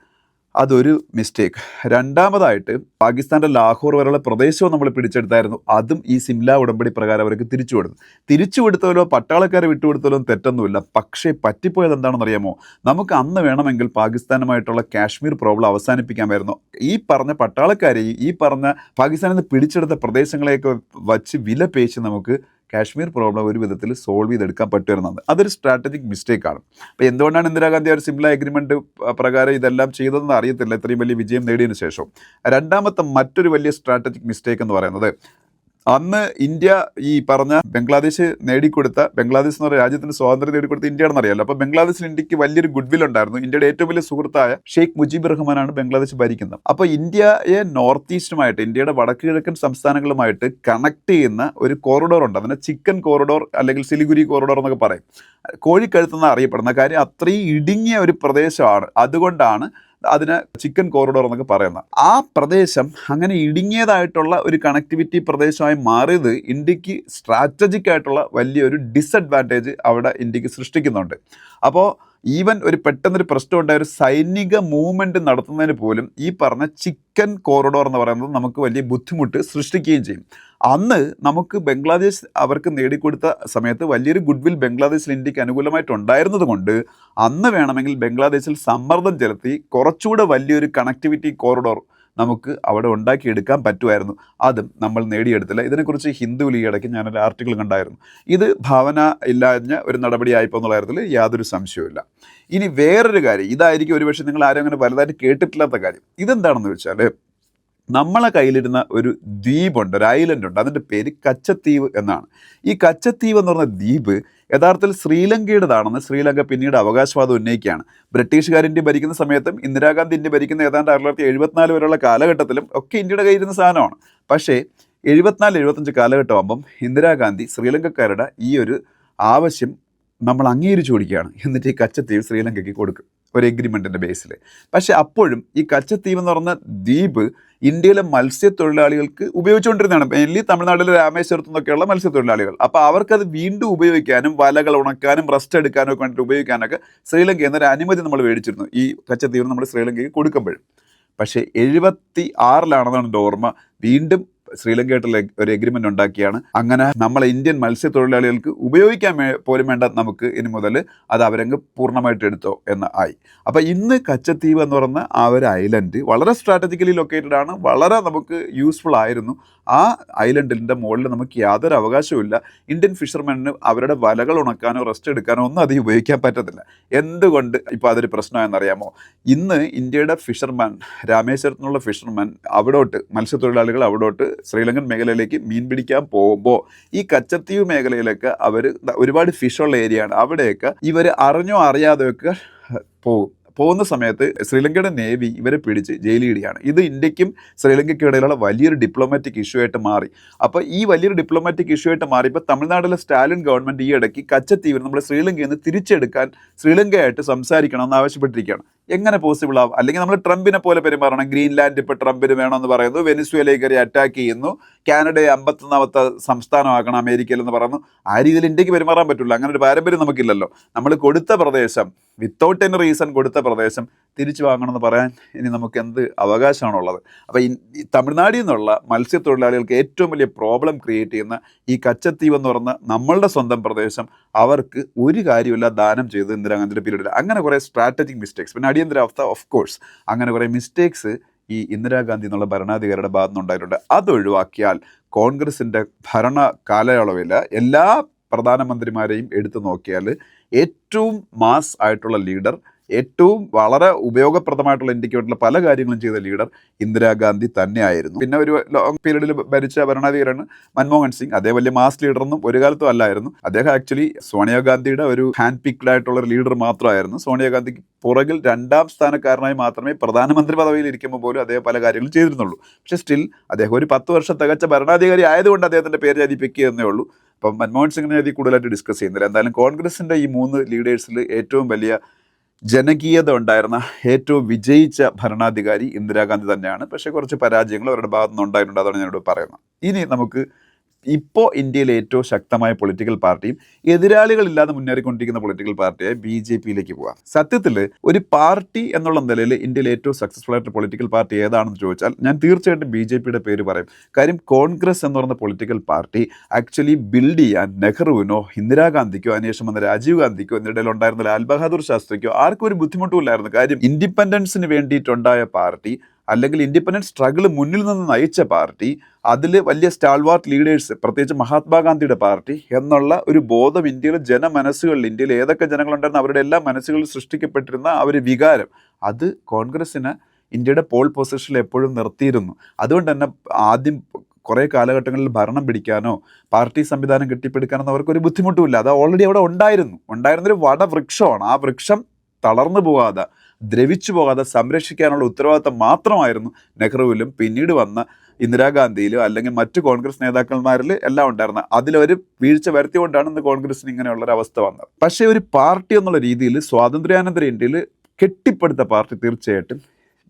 അതൊരു മിസ്റ്റേക്ക്. രണ്ടാമതായിട്ട് പാകിസ്ഥാന്റെ ലാഹോർ വരെയുള്ള പ്രദേശവും നമ്മൾ പിടിച്ചെടുത്തായിരുന്നു. അതും ഈ സിംല ഉടമ്പടി പ്രകാരം അവർക്ക് തിരിച്ചു കൊടുത്തതിലോ പട്ടാളക്കാരെ വിട്ടുകൊടുത്തതിലോ തെറ്റൊന്നുമില്ല. പക്ഷേ പറ്റിപ്പോയത് എന്താണെന്ന് അറിയാമോ? നമുക്ക് അന്ന് വേണമെങ്കിൽ പാകിസ്ഥാനുമായിട്ടുള്ള കാശ്മീർ പ്രോബ്ലം അവസാനിപ്പിക്കാമായിരുന്നു. ഈ പറഞ്ഞ പട്ടാളക്കാരെയും ഈ പറഞ്ഞ പാകിസ്ഥാനിൽ നിന്ന് പിടിച്ചെടുത്ത പ്രദേശങ്ങളെയൊക്കെ വച്ച് വില പേശി നമുക്ക് കാശ്മീർ പ്രോബ്ലം ഒരു വിധത്തിൽ സോൾവ് ചെയ്തെടുക്കാൻ പറ്റുമെന്നത്. അതൊരു സ്ട്രാറ്റജിക് മിസ്റ്റേക്കാണ്. അപ്പോൾ എന്തുകൊണ്ടാണ് ഇന്ദിരാഗാന്ധി ഒരു സിംല എഗ്രിമെന്റ് പ്രകാരം ഇതെല്ലാം ചെയ്തതെന്ന് അറിയത്തില്ല, ഇത്രയും വലിയ വിജയം നേടിയതിനു ശേഷം. രണ്ടാമത്തെ മറ്റൊരു വലിയ സ്ട്രാറ്റജിക് മിസ്റ്റേക്ക് എന്ന് പറയുന്നത് അന്ന് ഇന്ത്യ ഈ പറഞ്ഞ ബംഗ്ലാദേശ് ബംഗ്ലാദേശ് എന്ന് പറയുന്ന രാജ്യത്തിന് സ്വാതന്ത്ര്യം നേടിക്കൊടുത്ത ഇന്ത്യയാണെന്ന് അറിയാമല്ലോ. അപ്പോൾ ബംഗ്ലാദേശിൽ ഇന്ത്യക്ക് വലിയൊരു ഗുഡ്വിൽ ഉണ്ടായിരുന്നു. ഇന്ത്യയുടെ ഏറ്റവും വലിയ സുഹൃത്തായ ഷെയ്ഖ് മുജീബ് റഹ്മാനാണ് ബംഗ്ലാദേശ് ഭരിക്കുന്നത്. അപ്പോൾ ഇന്ത്യയെ നോർത്ത് ഈസ്റ്റുമായിട്ട്, ഇന്ത്യയുടെ വടക്ക് കിഴക്കൻ സംസ്ഥാനങ്ങളുമായിട്ട് കണക്ട് ചെയ്യുന്ന ഒരു കോറിഡോർ ഉണ്ട്. അതിനെ ചിക്കൻ കോറിഡോർ അല്ലെങ്കിൽ സിലിഗുരി കോറിഡോർ എന്നൊക്കെ പറയും. കോഴിക്കഴുത്തെന്ന് അറിയപ്പെടുന്ന കാര്യം അത്രയും ഇടുങ്ങിയ ഒരു പ്രദേശമാണ്. അതുകൊണ്ടാണ് അതിന് ചിക്കൻ കോറിഡോർ എന്നൊക്കെ പറയുന്നത്. ആ പ്രദേശം അങ്ങനെ ഇടുങ്ങിയതായിട്ടുള്ള ഒരു കണക്ടിവിറ്റി പ്രദേശമായി മാറിയത് ഇന്ത്യക്ക് സ്ട്രാറ്റജിക് ആയിട്ടുള്ള വലിയൊരു ഡിസഡ്വാൻറ്റേജ് അവിടെ ഇന്ത്യക്ക് സൃഷ്ടിക്കുന്നുണ്ട്. അപ്പോൾ ഈവൻ ഒരു പെട്ടെന്നൊരു പ്രശ്നം ഉണ്ടായ ഒരു സൈനിക മൂവ്മെൻറ്റ് നടത്തുന്നതിന് പോലും ഈ പറഞ്ഞ ചിക്കൻ കോറിഡോർ എന്ന് പറയുന്നത് നമുക്ക് വലിയ ബുദ്ധിമുട്ട് സൃഷ്ടിക്കുകയും ചെയ്യും. അന്ന് നമുക്ക് ബംഗ്ലാദേശ് അവർക്ക് നേടിക്കൊടുത്ത സമയത്ത് വലിയൊരു ഗുഡ്വിൽ ബംഗ്ലാദേശിൽ ഇന്ത്യക്ക് അനുകൂലമായിട്ടുണ്ടായിരുന്നത് കൊണ്ട് അന്ന് വേണമെങ്കിൽ ബംഗ്ലാദേശിൽ സമ്മർദ്ദം ചെലുത്തി കുറച്ചുകൂടെ വലിയൊരു കണക്ടിവിറ്റി കോറിഡോർ നമുക്ക് അവിടെ ഉണ്ടാക്കിയെടുക്കാൻ പറ്റുമായിരുന്നു. അതും നമ്മൾ നേടിയെടുത്തില്ല. ഇതിനെക്കുറിച്ച് ഹിന്ദുവിൽ ഈ ഇടയ്ക്ക് ഞാനൊരു ആർട്ടിക്കിൾ കണ്ടായിരുന്നു. ഇത് ഭാവന ഇല്ലാഞ്ഞ ഒരു നടപടിയായിപ്പോൾ എന്നുള്ള കാര്യത്തിൽ യാതൊരു സംശയവുമില്ല. ഇനി വേറൊരു കാര്യം, ഇതായിരിക്കും ഒരുപക്ഷെ നിങ്ങൾ ആരും അങ്ങനെ വലുതായിട്ട് കേട്ടിട്ടില്ലാത്ത കാര്യം. ഇതെന്താണെന്ന് വെച്ചാൽ നമ്മളെ കയ്യിലിരുന്ന ഒരു ദ്വീപുണ്ട്, ഒരു ഐലൻഡ് ഉണ്ട്. അതിൻ്റെ പേര് കച്ചത്തീവ് എന്നാണ്. ഈ കച്ചത്തീവ് എന്ന് പറഞ്ഞ ദ്വീപ് യഥാർത്ഥത്തിൽ ശ്രീലങ്കയുടേതാണെന്ന് ശ്രീലങ്ക പിന്നീട് അവകാശവാദം ഉന്നയിക്കുകയാണ്. ബ്രിട്ടീഷുകാർ ഇന്ത്യ ഭരിക്കുന്ന സമയത്തും ഇന്ദിരാഗാന്ധി ഇന്ത്യ ഭരിക്കുന്ന ഏതാണ്ട് 1974 വരെയുള്ള കാലഘട്ടത്തിലും ഒക്കെ ഇന്ത്യയുടെ കയ്യിരുന്ന സാധനമാണ്. പക്ഷേ 74-75 കാലഘട്ടമാകുമ്പം ഇന്ദിരാഗാന്ധി ശ്രീലങ്കക്കാരുടെ ഈ ഒരു ആവശ്യം നമ്മൾ അംഗീകരിച്ചു കൊടുക്കുകയാണ്. എന്നിട്ട് ഈ കച്ചത്തീവ് ശ്രീലങ്കയ്ക്ക് കൊടുക്കും ഒരു എഗ്രിമെൻറ്റിൻ്റെ ബേസിൽ. പക്ഷേ അപ്പോഴും ഈ കച്ചത്തീവ് എന്ന് പറഞ്ഞ ദ്വീപ് ഇന്ത്യയിലെ മത്സ്യത്തൊഴിലാളികൾക്ക് ഉപയോഗിച്ചുകൊണ്ടിരുന്നതാണ്. മെയിൻലി തമിഴ്നാട്ടിലെ രാമേശ്വരത്തു നിന്നൊക്കെയുള്ള മത്സ്യത്തൊഴിലാളികൾ. അപ്പോൾ അവർക്കത് വീണ്ടും ഉപയോഗിക്കാനും വലകൾ ഉണക്കാനും റെസ്റ്റ് എടുക്കാനും ഒക്കെ വേണ്ടിയിട്ട് ഉപയോഗിക്കാനൊക്കെ ശ്രീലങ്കയിൽ നിന്നൊരു അനുമതി നമ്മൾ മേടിച്ചിരുന്നു ഈ കച്ചത്തീവ് നമ്മൾ ശ്രീലങ്കയ്ക്ക് കൊടുക്കുമ്പോഴും. പക്ഷേ 76-ലാണെന്നാണ് എൻ്റെ ഓർമ്മ വീണ്ടും ശ്രീലങ്കയായിട്ടുള്ള ഒരു എഗ്രിമെൻ്റ് ഉണ്ടാക്കിയാണ്. അങ്ങനെ നമ്മളെ ഇന്ത്യൻ മത്സ്യത്തൊഴിലാളികൾക്ക് ഉപയോഗിക്കാൻ പോലും വേണ്ട, നമുക്ക് ഇനി മുതൽ അത് അവരങ്ങ് പൂർണ്ണമായിട്ട് എടുത്തോ എന്ന് ആയി. അപ്പോൾ ഇന്ന് കച്ചത്തീവ് എന്ന് പറയുന്ന ആ ഒരു ഐലൻഡ് വളരെ സ്ട്രാറ്റജിക്കലി ലൊക്കേറ്റഡ് ആണ്, വളരെ നമുക്ക് യൂസ്ഫുൾ ആയിരുന്നു. ആ ഐലൻഡിൻ്റെ മുകളിൽ നമുക്ക് യാതൊരു അവകാശവുമില്ല. ഇന്ത്യൻ ഫിഷർമെന്നിന് അവരുടെ വലകൾ ഉണക്കാനോ റെസ്റ്റ് എടുക്കാനോ ഒന്നും അത് ഉപയോഗിക്കാൻ പറ്റത്തില്ല. എന്തുകൊണ്ട് ഇപ്പോൾ അതൊരു പ്രശ്നമാണെന്നറിയാമോ? ഇന്ന് ഇന്ത്യയുടെ ഫിഷർമാൻ, രാമേശ്വരത്തു നിന്നുള്ള ഫിഷർമാൻ അവിടോട്ട്, മത്സ്യത്തൊഴിലാളികൾ അവിടോട്ട് ശ്രീലങ്കൻ മേഖലയിലേക്ക് മീൻ പിടിക്കാൻ പോകുമ്പോൾ ഈ കച്ചത്തീവ് മേഖലയിലൊക്കെ അവർ ഒരുപാട് ഫിഷുള്ള ഏരിയയാണ്. അവിടെയൊക്കെ ഇവർ അറിഞ്ഞോ അറിയാതെയൊക്കെ പോകുന്ന സമയത്ത് ശ്രീലങ്കയുടെ നേവി ഇവരെ പിടിച്ച് ജയിലിടുകയാണ്. ഇത് ഇന്ത്യക്കും ശ്രീലങ്കയ്ക്കും ഇടയിലുള്ള വലിയൊരു ഡിപ്ലോമാറ്റിക് ഇഷ്യൂ ആയിട്ട് മാറി. അപ്പോൾ ഈ വലിയൊരു ഡിപ്ലോമാറ്റിക് ഇഷ്യൂ ആയിട്ട് മാറിയപ്പോൾ തമിഴ്നാട്ടിലെ സ്റ്റാലിൻ ഗവൺമെൻറ് ഈ ഇടയ്ക്ക് കച്ചത്തീവിന് നമ്മുടെ ശ്രീലങ്കയിൽ നിന്ന് തിരിച്ചെടുക്കാൻ ശ്രീലങ്കയായിട്ട് സംസാരിക്കണം എന്ന് ആവശ്യപ്പെട്ടിരിക്കുകയാണ്. എങ്ങനെ പോസിബിൾ ആവും? അല്ലെങ്കിൽ നമ്മൾ ട്രംപിനെ പോലെ പെരുമാറണം. ഗ്രീൻലാൻഡ് ഇപ്പോൾ ട്രംപിന് വേണമെന്ന് പറയുന്നു, വെനിസ്വേലയെ കയറി അറ്റാക്ക് ചെയ്യുന്നു, കാനഡയെ 51ാമത്തെ സംസ്ഥാനമാക്കണം അമേരിക്കയിൽ എന്ന് പറയുന്നു. ആ രീതിയിൽ ഇന്ത്യക്ക് പെരുമാറാൻ പറ്റില്ല. അങ്ങനെ ഒരു പാരമ്പര്യം നമുക്കില്ലല്ലോ. നമ്മൾ കൊടുത്ത പ്രദേശം, വിത്തൗട്ട് എനി റീസൺ കൊടുത്ത പ്രദേശം തിരിച്ചു വാങ്ങണമെന്ന് പറയാൻ ഇനി നമുക്ക് എന്ത് അവകാശമാണുള്ളത്? അപ്പോൾ ഈ തമിഴ്നാട്ടിൽ നിന്നുള്ള മത്സ്യത്തൊഴിലാളികൾക്ക് ഏറ്റവും വലിയ പ്രോബ്ലം ക്രിയേറ്റ് ചെയ്യുന്ന ഈ കച്ചത്തീവ് എന്ന് പറഞ്ഞ നമ്മളുടെ സ്വന്തം പ്രദേശം അവർക്ക് ഒരു കാര്യമില്ല ദാനം ചെയ്ത് ഇന്ദിരാഗാന്ധിയുടെ പീരീഡിൽ. അങ്ങനെ കുറേ സ്ട്രാറ്റജിക് മിസ്റ്റേക്സ്, പിന്നെ അടിയന്തരാവസ്ഥ ഓഫ് കോഴ്സ്, അങ്ങനെ കുറേ മിസ്റ്റേക്സ് ഈ ഇന്ദിരാഗാന്ധി എന്നുള്ള ഭരണാധികാരിയുടെ ഭാഗത്ത് നിന്നുണ്ടായിട്ടുണ്ട്. അതൊഴിവാക്കിയാൽ കോൺഗ്രസിൻ്റെ ഭരണ കാലയളവിൽ എല്ലാ പ്രധാനമന്ത്രിമാരെയും എടുത്തു നോക്കിയാൽ ഏറ്റവും മാസ് ആയിട്ടുള്ള ലീഡർ, ഏറ്റവും വളരെ ഉപയോഗപ്രദമായിട്ടുള്ള ഇന്ത്യക്ക് വേണ്ടിയുള്ള പല കാര്യങ്ങളും ചെയ്ത ലീഡർ ഇന്ദിരാഗാന്ധി തന്നെയായിരുന്നു. പിന്നെ ഒരു ലോങ് പീരീഡിൽ ഭരിച്ച ഭരണാധികാരിയാണ് മൻമോഹൻ സിംഗ്. അതേ വലിയ മാസ് ലീഡറൊന്നും ഒരു കാലത്തും അല്ലായിരുന്നു. അദ്ദേഹം ആക്ച്വലി സോണിയാഗാന്ധിയുടെ ഒരു ഹാൻഡ് പിക്ഡ് ആയിട്ടുള്ള ഒരു ലീഡർ മാത്രമായിരുന്നു. സോണിയാഗാന്ധിക്ക് പുറകിൽ 2ാം സ്ഥാനക്കാരനായി മാത്രമേ പ്രധാനമന്ത്രി പദവിയിൽ ഇരിക്കുമ്പോൾ പോലും അദ്ദേഹം പല കാര്യങ്ങളും ചെയ്തിരുന്നുള്ളൂ. പക്ഷേ സ്റ്റിൽ അദ്ദേഹം ഒരു 10 വർഷം തികച്ച ഭരണാധികാരി ആയതുകൊണ്ട് അദ്ദേഹത്തിൻ്റെ പേര് ഞാൻ പിക്ക് ചെയ്യുന്നേ ഉള്ളൂ. അപ്പം മൻമോഹൻ സിംഗിനെ അതിൽ കൂടുതലായിട്ട് ഡിസ്കസ് ചെയ്യുന്നില്ല. എന്തായാലും കോൺഗ്രസിൻ്റെ ഈ 3 ലീഡേഴ്സിൽ ഏറ്റവും വലിയ ജനകീയത ഉണ്ടായിരുന്ന, ഏറ്റവും വിജയിച്ച ഭരണാധികാരി ഇന്ദിരാഗാന്ധി തന്നെയാണ്. പക്ഷേ കുറച്ച് പരാജയങ്ങൾ അവരുടെ ഭാഗത്തു നിന്നുണ്ടായിട്ടുണ്ട്. അതാണ് ഞാനിവിടെ പറയുന്നത്. ഇനി നമുക്ക് ഇപ്പോൾ ഇന്ത്യയിലെ ഏറ്റവും ശക്തമായ പൊളിറ്റിക്കൽ പാർട്ടിയും എതിരാളികളില്ലാതെ മുന്നേറിക്കൊണ്ടിരിക്കുന്ന പൊളിറ്റിക്കൽ പാർട്ടിയായ BJPയിലേക്ക് പോകാം. സത്യത്തിൽ ഒരു പാർട്ടി എന്നുള്ള നിലയിൽ ഇന്ത്യയിലെ ഏറ്റവും സക്സസ്ഫുൾ ആയിട്ട് പൊളിറ്റിക്കൽ പാർട്ടി ഏതാണെന്ന് ചോദിച്ചാൽ ഞാൻ തീർച്ചയായിട്ടും BJPയുടെ പേര് പറയും. കാര്യം കോൺഗ്രസ് എന്ന് പറയുന്ന പൊളിറ്റിക്കൽ പാർട്ടി ആക്ച്വലി ബിൽഡ് ചെയ്യാൻ നെഹ്റുവിനോ ഇന്ദിരാഗാന്ധിക്കോ അതിനുശേഷം വന്ന രാജീവ് ഗാന്ധിക്കോ ഇതിനിടയിൽ ഉണ്ടായിരുന്ന ലാൽ ബഹാദൂർ ശാസ്ത്രിക്കോ ആർക്കും ഒരു ബുദ്ധിമുട്ടുമില്ലായിരുന്നു. കാര്യം ഇൻഡിപെൻഡൻസിന് വേണ്ടിയിട്ടുണ്ടായ പാർട്ടി, അല്ലെങ്കിൽ ഇൻഡിപെൻഡൻസ് സ്ട്രഗിൾ മുന്നിൽ നിന്ന് നയിച്ച പാർട്ടി, അതിൽ വലിയ സ്റ്റാൾവാർട്ട് ലീഡേഴ്സ്, പ്രത്യേകിച്ച് മഹാത്മാഗാന്ധിയുടെ പാർട്ടി എന്നുള്ള ഒരു ബോധം ഇന്ത്യയിലെ ജനമനസ്സുകളിൽ, ഇന്ത്യയിൽ ഏതൊക്കെ ജനങ്ങളുണ്ടായിരുന്നു അവരുടെ എല്ലാ മനസ്സുകളിൽ സൃഷ്ടിക്കപ്പെട്ടിരുന്ന ആ ഒരു വികാരം, അത് കോൺഗ്രസ്സിന് ഇന്ത്യയുടെ പോൾ പൊസിഷനിൽ എപ്പോഴും നിർത്തിയിരുന്നു. അതുകൊണ്ട് തന്നെ ആദ്യം കുറേ കാലഘട്ടങ്ങളിൽ ഭരണം പിടിക്കാനോ പാർട്ടി സംവിധാനം കെട്ടിപ്പടുക്കാനോ അവർക്കൊരു ബുദ്ധിമുട്ടുമില്ല. അത് ഓൾറെഡി അവിടെ ഉണ്ടായിരുന്നൊരു വടവൃക്ഷമാണ്. ആ വൃക്ഷം തളർന്നു പോകാതെ, ദ്രവിച്ചു പോകാതെ സംരക്ഷിക്കാനുള്ള ഉത്തരവാദിത്തം മാത്രമായിരുന്നു നെഹ്റുവിലും പിന്നീട് വന്ന ഇന്ദിരാഗാന്ധിയിലും അല്ലെങ്കിൽ മറ്റു കോൺഗ്രസ് നേതാക്കന്മാരിൽ എല്ലാം ഉണ്ടായിരുന്നത്. അതിലൊരു വീഴ്ച വരുത്തിക്കൊണ്ടാണ് ഇന്ന് കോൺഗ്രസിന് ഇങ്ങനെയുള്ളൊരു അവസ്ഥ വന്നത്. പക്ഷേ ഒരു പാർട്ടി എന്നുള്ള രീതിയിൽ സ്വാതന്ത്ര്യാനന്തര ഇന്ത്യയിൽ കെട്ടിപ്പടുത്ത പാർട്ടി തീർച്ചയായിട്ടും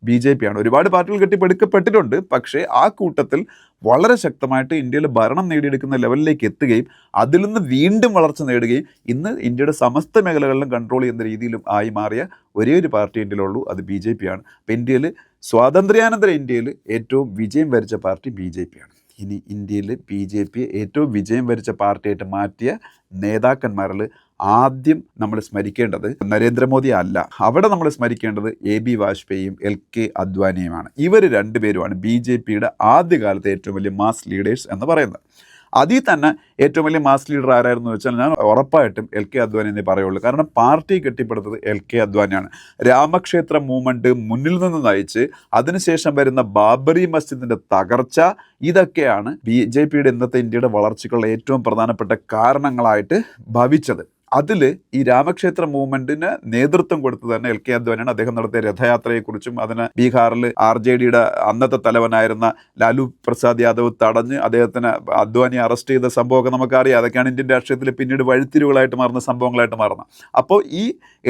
BJPയാണ്. ഒരുപാട് പാർട്ടികൾ കെട്ടിപ്പടുക്കപ്പെട്ടിട്ടുണ്ട്. പക്ഷേ ആ കൂട്ടത്തിൽ വളരെ ശക്തമായിട്ട് ഇന്ത്യയിൽ ഭരണം നേടിയെടുക്കുന്ന ലെവലിലേക്ക് എത്തുകയും അതിൽ നിന്ന് വീണ്ടും വളർച്ച നേടുകയും ഇന്ന് ഇന്ത്യയുടെ സമസ്ത മേഖലകളിലും കൺട്രോൾ ചെയ്യുന്ന രീതിയിലും ആയി മാറിയ ഒരേ ഒരു പാർട്ടി ഇന്ത്യയിലുള്ളൂ, അത് BJPയാണ്. അപ്പോൾ ഇന്ത്യയിൽ സ്വാതന്ത്ര്യാനന്തര ഇന്ത്യയിൽ ഏറ്റവും വിജയം വരിച്ച പാർട്ടി BJPയാണ്. ഇനി ഇന്ത്യയിൽ BJP ഏറ്റവും വിജയം വരിച്ച പാർട്ടിയായിട്ട് മാറ്റിയ നേതാക്കന്മാരിൽ ആദ്യം നമ്മൾ സ്മരിക്കേണ്ടത് നരേന്ദ്രമോദി അല്ല. അവിടെ നമ്മൾ സ്മരിക്കേണ്ടത് AB വാജ്പേയിയും LK അദ്വാനിയുമാണ്. ഇവർ രണ്ടുപേരുമാണ് BJPയുടെ ആദ്യകാലത്തെ ഏറ്റവും വലിയ മാസ് ലീഡേഴ്സ് എന്ന് പറയുന്നത്. അതിൽ തന്നെ ഏറ്റവും വലിയ മാസ് ലീഡർ ആരായിരുന്നു വെച്ചാൽ ഞാൻ ഉറപ്പായിട്ടും LK അദ്വാനി എന്നേ പറയുള്ളൂ. കാരണം പാർട്ടി കെട്ടിപ്പടുത്തത് LK അദ്വാനിയാണ്. രാമക്ഷേത്ര മൂവ്മെൻറ്റ് മുന്നിൽ നിന്ന് നയിച്ച് അതിനുശേഷം വരുന്ന ബാബറി മസ്ജിദിൻ്റെ തകർച്ച, ഇതൊക്കെയാണ് BJPയുടെ ഇന്നത്തെ ഇന്ത്യയുടെ വളർച്ചയ്ക്കുള്ള ഏറ്റവും പ്രധാനപ്പെട്ട കാരണങ്ങളായിട്ട് ഭവിച്ചത്. അതിൽ ഈ രാമക്ഷേത്ര മൂവ്മെന്റിന് നേതൃത്വം കൊടുത്തത് തന്നെ LK അദ്വാനിയാണ്. അദ്ദേഹം നടത്തിയ രഥയാത്രയെക്കുറിച്ചും അതിന് ബീഹാറിൽ RJDയുടെ അന്നത്തെ തലവനായിരുന്ന ലാലു പ്രസാദ് യാദവ് തടഞ്ഞ് അദ്ദേഹത്തിന് അദ്വാനി അറസ്റ്റ് ചെയ്ത സംഭവമൊക്കെ നമുക്കറിയാം. അതൊക്കെയാണ് ഇന്ത്യൻ രാഷ്ട്രീയത്തിൽ പിന്നീട് വഴിത്തിരിവുകളായിട്ട് മാറുന്ന സംഭവങ്ങളായിട്ട് മാറുന്നത്. അപ്പോൾ ഈ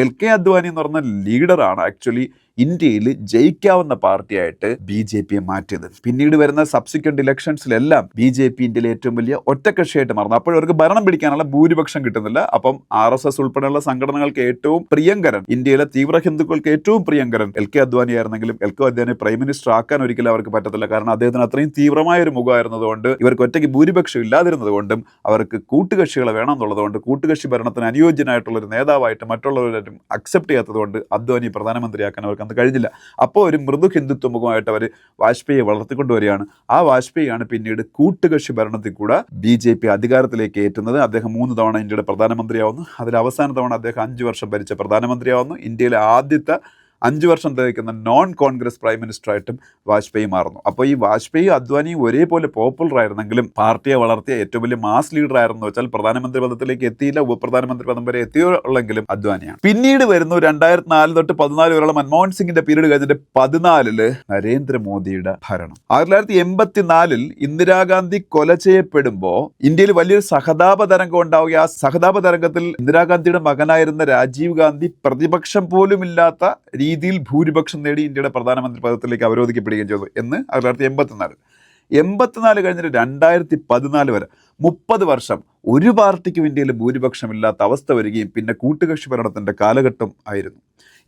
LK അദ്വാനി എന്ന് പറഞ്ഞ ലീഡറാണ് ആക്ച്വലി ഇന്ത്യയിൽ ജയിക്കാവുന്ന പാർട്ടിയായിട്ട് BJPയെ മാറ്റിയത്. പിന്നീട് വരുന്ന സബ്സിക്വന്റ് ഇലക്ഷൻസിലെല്ലാം BJP ഇന്ത്യയിലെ ഏറ്റവും വലിയ ഒറ്റക്കക്ഷിയായിട്ട് മാറുന്നു. അപ്പോഴവർക്ക് ഭരണം പിടിക്കാനുള്ള ഭൂരിപക്ഷം കിട്ടുന്നില്ല. അപ്പം RSS ഉൾപ്പെടെയുള്ള സംഘടനകൾക്ക് ഏറ്റവും പ്രിയങ്കരൻ, ഇന്ത്യയിലെ തീവ്ര ഹിന്ദുക്കൾക്ക് ഏറ്റവും പ്രിയങ്കരൻ LK അദ്വാനി ആയിരുന്നെങ്കിലും LK അദ്വാനി പ്രൈം മിനിസ്റ്റർ ആക്കാൻ ഒരിക്കലും അവർക്ക് പറ്റത്തില്ല. കാരണം അദ്ദേഹത്തിന് അത്രയും തീവ്രമായ ഒരു മുഖമായിരുന്നതുകൊണ്ട്, ഇവർക്ക് ഒറ്റയ്ക്ക് ഭൂരിപക്ഷം ഇല്ലാതിരുന്നത് കൊണ്ടും, അവർക്ക് കൂട്ടുകക്ഷികളെ വേണം എന്നുള്ളതുകൊണ്ട്, കൂട്ടുകക്ഷി ഭരണത്തിന് അനുയോജ്യനായിട്ടുള്ളൊരു നേതാവായിട്ട് മറ്റുള്ളവരും അക്സെപ്റ്റ് ചെയ്യാത്തതുകൊണ്ട് അദ്വാനി പ്രധാനമന്ത്രിയാക്കാൻ അവർക്ക് അന്ന് കഴിഞ്ഞില്ല. അപ്പോൾ ഒരു മൃദു ഹിന്ദുത്വ മുഖമായിട്ട് അവർ വാജ്പേയിയെ വളർത്തിക്കൊണ്ടുവരികയാണ്. ആ വാജ്പേയിയാണ് പിന്നീട് കൂട്ടുകക്ഷി ഭരണത്തിൽ കൂടെ BJP അധികാരത്തിലേക്ക് ഏറ്റുന്നത്. അദ്ദേഹം 3 തവണ ഇന്ത്യയുടെ പ്രധാനമന്ത്രിയാവുന്നു. അതിൽ അവസാന തവണ അദ്ദേഹം 5 വർഷം ഭരിച്ച പ്രധാനമന്ത്രിയാവുന്നു. ഇന്ത്യയിലെ ആദ്യത്തെ 5 വർഷം തികയ്ക്കുന്ന നോൺ കോൺഗ്രസ് പ്രൈം മിനിസ്റ്ററായിട്ടും വാജ്പേയി മാറുന്നു. അപ്പോൾ ഈ വാജ്പേയി അദ്വാനി ഒരേപോലെ പോപ്പുലർ ആയിരുന്നെങ്കിലും പാർട്ടിയെ വളർത്തിയ ഏറ്റവും വലിയ മാസ് ലീഡർ ആയിരുന്നു വെച്ചാൽ പ്രധാനമന്ത്രി പദത്തിലേക്ക് എത്തിയില്ല, ഉപപ്രധാനമന്ത്രി പദം വരെ എത്തിയുള്ളെങ്കിലും അദ്വാനിയാണ്. പിന്നീട് വരുന്നു 2004 തൊട്ട് 14 വരെയുള്ള മൻമോഹൻ സിംഗിന്റെ പീരീഡ് കഴിഞ്ഞിട്ട് 14 നരേന്ദ്രമോദിയുടെ ഭരണം. 1984 ഇന്ദിരാഗാന്ധി കൊല ചെയ്യപ്പെടുമ്പോൾ ഇന്ത്യയിൽ വലിയൊരു സഹതാപ തരംഗം ഉണ്ടാവുക. ആ സഹതാപ തരംഗത്തിൽ ഇന്ദിരാഗാന്ധിയുടെ മകനായിരുന്ന രാജീവ് ഗാന്ധി പ്രതിപക്ഷം പോലും ഇല്ലാത്ത രീതിയിൽ ഭൂരിപക്ഷം നേടി ഇന്ത്യയുടെ പ്രധാനമന്ത്രി പദത്തിലേക്ക് അവരോധിക്കപ്പെടുകയും ചെയ്തു എന്ന് 1984 കഴിഞ്ഞിട്ട് 2014 വരെ 30 വർഷം ഒരു പാർട്ടിക്കും ഇന്ത്യയിൽ ഭൂരിപക്ഷമില്ലാത്ത അവസ്ഥ വരികയും പിന്നെ കൂട്ടുകക്ഷി ഭരണത്തിൻ്റെ കാലഘട്ടം ആയിരുന്നു.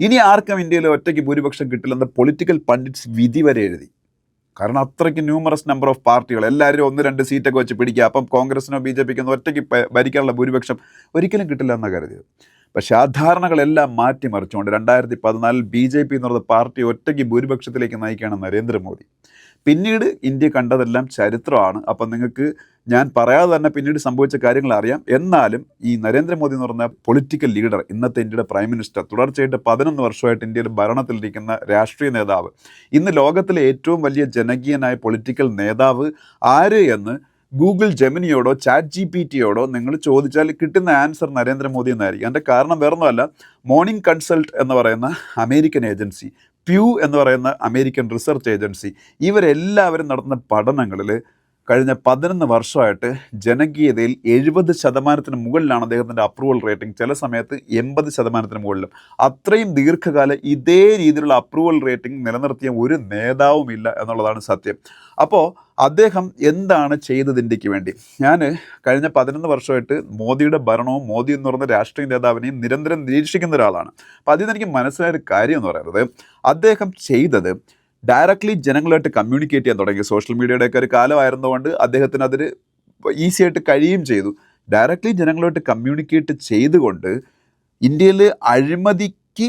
ഇനി ആർക്കും ഇന്ത്യയിൽ ഒറ്റയ്ക്ക് ഭൂരിപക്ഷം കിട്ടില്ലെന്ന് പൊളിറ്റിക്കൽ പണ്ഡിറ്റ്സ് വിധി വരെ എഴുതി. കാരണം അത്രയ്ക്ക് ന്യൂമറസ് നമ്പർ ഓഫ് പാർട്ടികൾ, എല്ലാവരും 1-2 സീറ്റൊക്കെ വെച്ച് പിടിക്കുക. അപ്പം കോൺഗ്രസിനോ BJPക്കോ ഒറ്റയ്ക്ക് ഭരിക്കാനുള്ള ഭൂരിപക്ഷം ഒരിക്കലും കിട്ടില്ല എന്നാണ് കരുതിയത്. പക്ഷേ ആ ധാരണകളെല്ലാം മാറ്റിമറിച്ചുകൊണ്ട് 2014 BJP എന്ന് പറയുന്ന പാർട്ടി ഒറ്റയ്ക്ക് ഭൂരിപക്ഷത്തിലേക്ക് നയിക്കുകയാണ് നരേന്ദ്രമോദി. പിന്നീട് ഇന്ത്യ കണ്ടതെല്ലാം ചരിത്രമാണ്. അപ്പം നിങ്ങൾക്ക് ഞാൻ പറയാതെ തന്നെ പിന്നീട് സംഭവിച്ച കാര്യങ്ങൾ അറിയാം. എന്നാലും ഈ നരേന്ദ്രമോദി എന്ന് പറഞ്ഞ പൊളിറ്റിക്കൽ ലീഡർ, ഇന്നത്തെ ഇന്ത്യയുടെ പ്രൈം മിനിസ്റ്റർ, തുടർച്ചയായിട്ട് 11 വർഷമായിട്ട് ഇന്ത്യയിൽ ഭരണത്തിലിരിക്കുന്ന രാഷ്ട്രീയ നേതാവ്, ഇന്ന് ലോകത്തിലെ ഏറ്റവും വലിയ ജനകീയനായ പൊളിറ്റിക്കൽ നേതാവ് ആര് എന്ന് ഗൂഗിൾ ജെമിനിയോടോ ChatGPTയോടോ നിങ്ങൾ ചോദിച്ചാൽ കിട്ടുന്ന ആൻസർ നരേന്ദ്രമോദി എന്നായിരിക്കും. അതിൻ്റെ കാരണം വേറൊന്നുമല്ല, മോർണിംഗ് കൺസൾട്ട് എന്ന് പറയുന്ന അമേരിക്കൻ ഏജൻസി, പ്യൂ എന്ന് പറയുന്ന അമേരിക്കൻ റിസർച്ച് ഏജൻസി, ഇവരെല്ലാവരും നടത്തുന്ന പഠനങ്ങളിൽ കഴിഞ്ഞ 11 വർഷമായിട്ട് ജനകീയതയിൽ 70% മുകളിലാണ് അദ്ദേഹത്തിൻ്റെ അപ്രൂവൽ റേറ്റിംഗ്, ചില സമയത്ത് 80% മുകളിലും. അത്രയും ദീർഘകാലം ഇതേ രീതിയിലുള്ള അപ്രൂവൽ റേറ്റിംഗ് നിലനിർത്തിയ ഒരു നേതാവുമില്ല എന്നുള്ളതാണ് സത്യം. അപ്പോൾ അദ്ദേഹം എന്താണ് ചെയ്തത് ഇന്ത്യക്ക് വേണ്ടി? ഞാൻ കഴിഞ്ഞ 11 വർഷമായിട്ട് മോദിയുടെ ഭരണവും മോദി എന്ന് പറയുന്ന രാഷ്ട്രീയ നേതാവിനെയും നിരന്തരം നിരീക്ഷിക്കുന്ന ഒരാളാണ്. അപ്പോൾ അതിൽ നിന്ന് എനിക്ക് മനസ്സിലായൊരു കാര്യം എന്ന് പറയുന്നത്, അദ്ദേഹം ചെയ്തത് ഡയറക്റ്റ്ലി ജനങ്ങളുമായിട്ട് കമ്മ്യൂണിക്കേറ്റ് ചെയ്യാൻ തുടങ്ങി. സോഷ്യൽ മീഡിയയുടെയൊക്കെ ഒരു കാലമായിരുന്നതുകൊണ്ട് അദ്ദേഹത്തിന് അതിന് ഈസി ആയിട്ട് കഴിയുകയും ചെയ്തു. ഡയറക്റ്റ്ലി ജനങ്ങളുമായിട്ട് കമ്മ്യൂണിക്കേറ്റ് ചെയ്തുകൊണ്ട് ഇന്ത്യയിൽ അഴിമതിക്ക്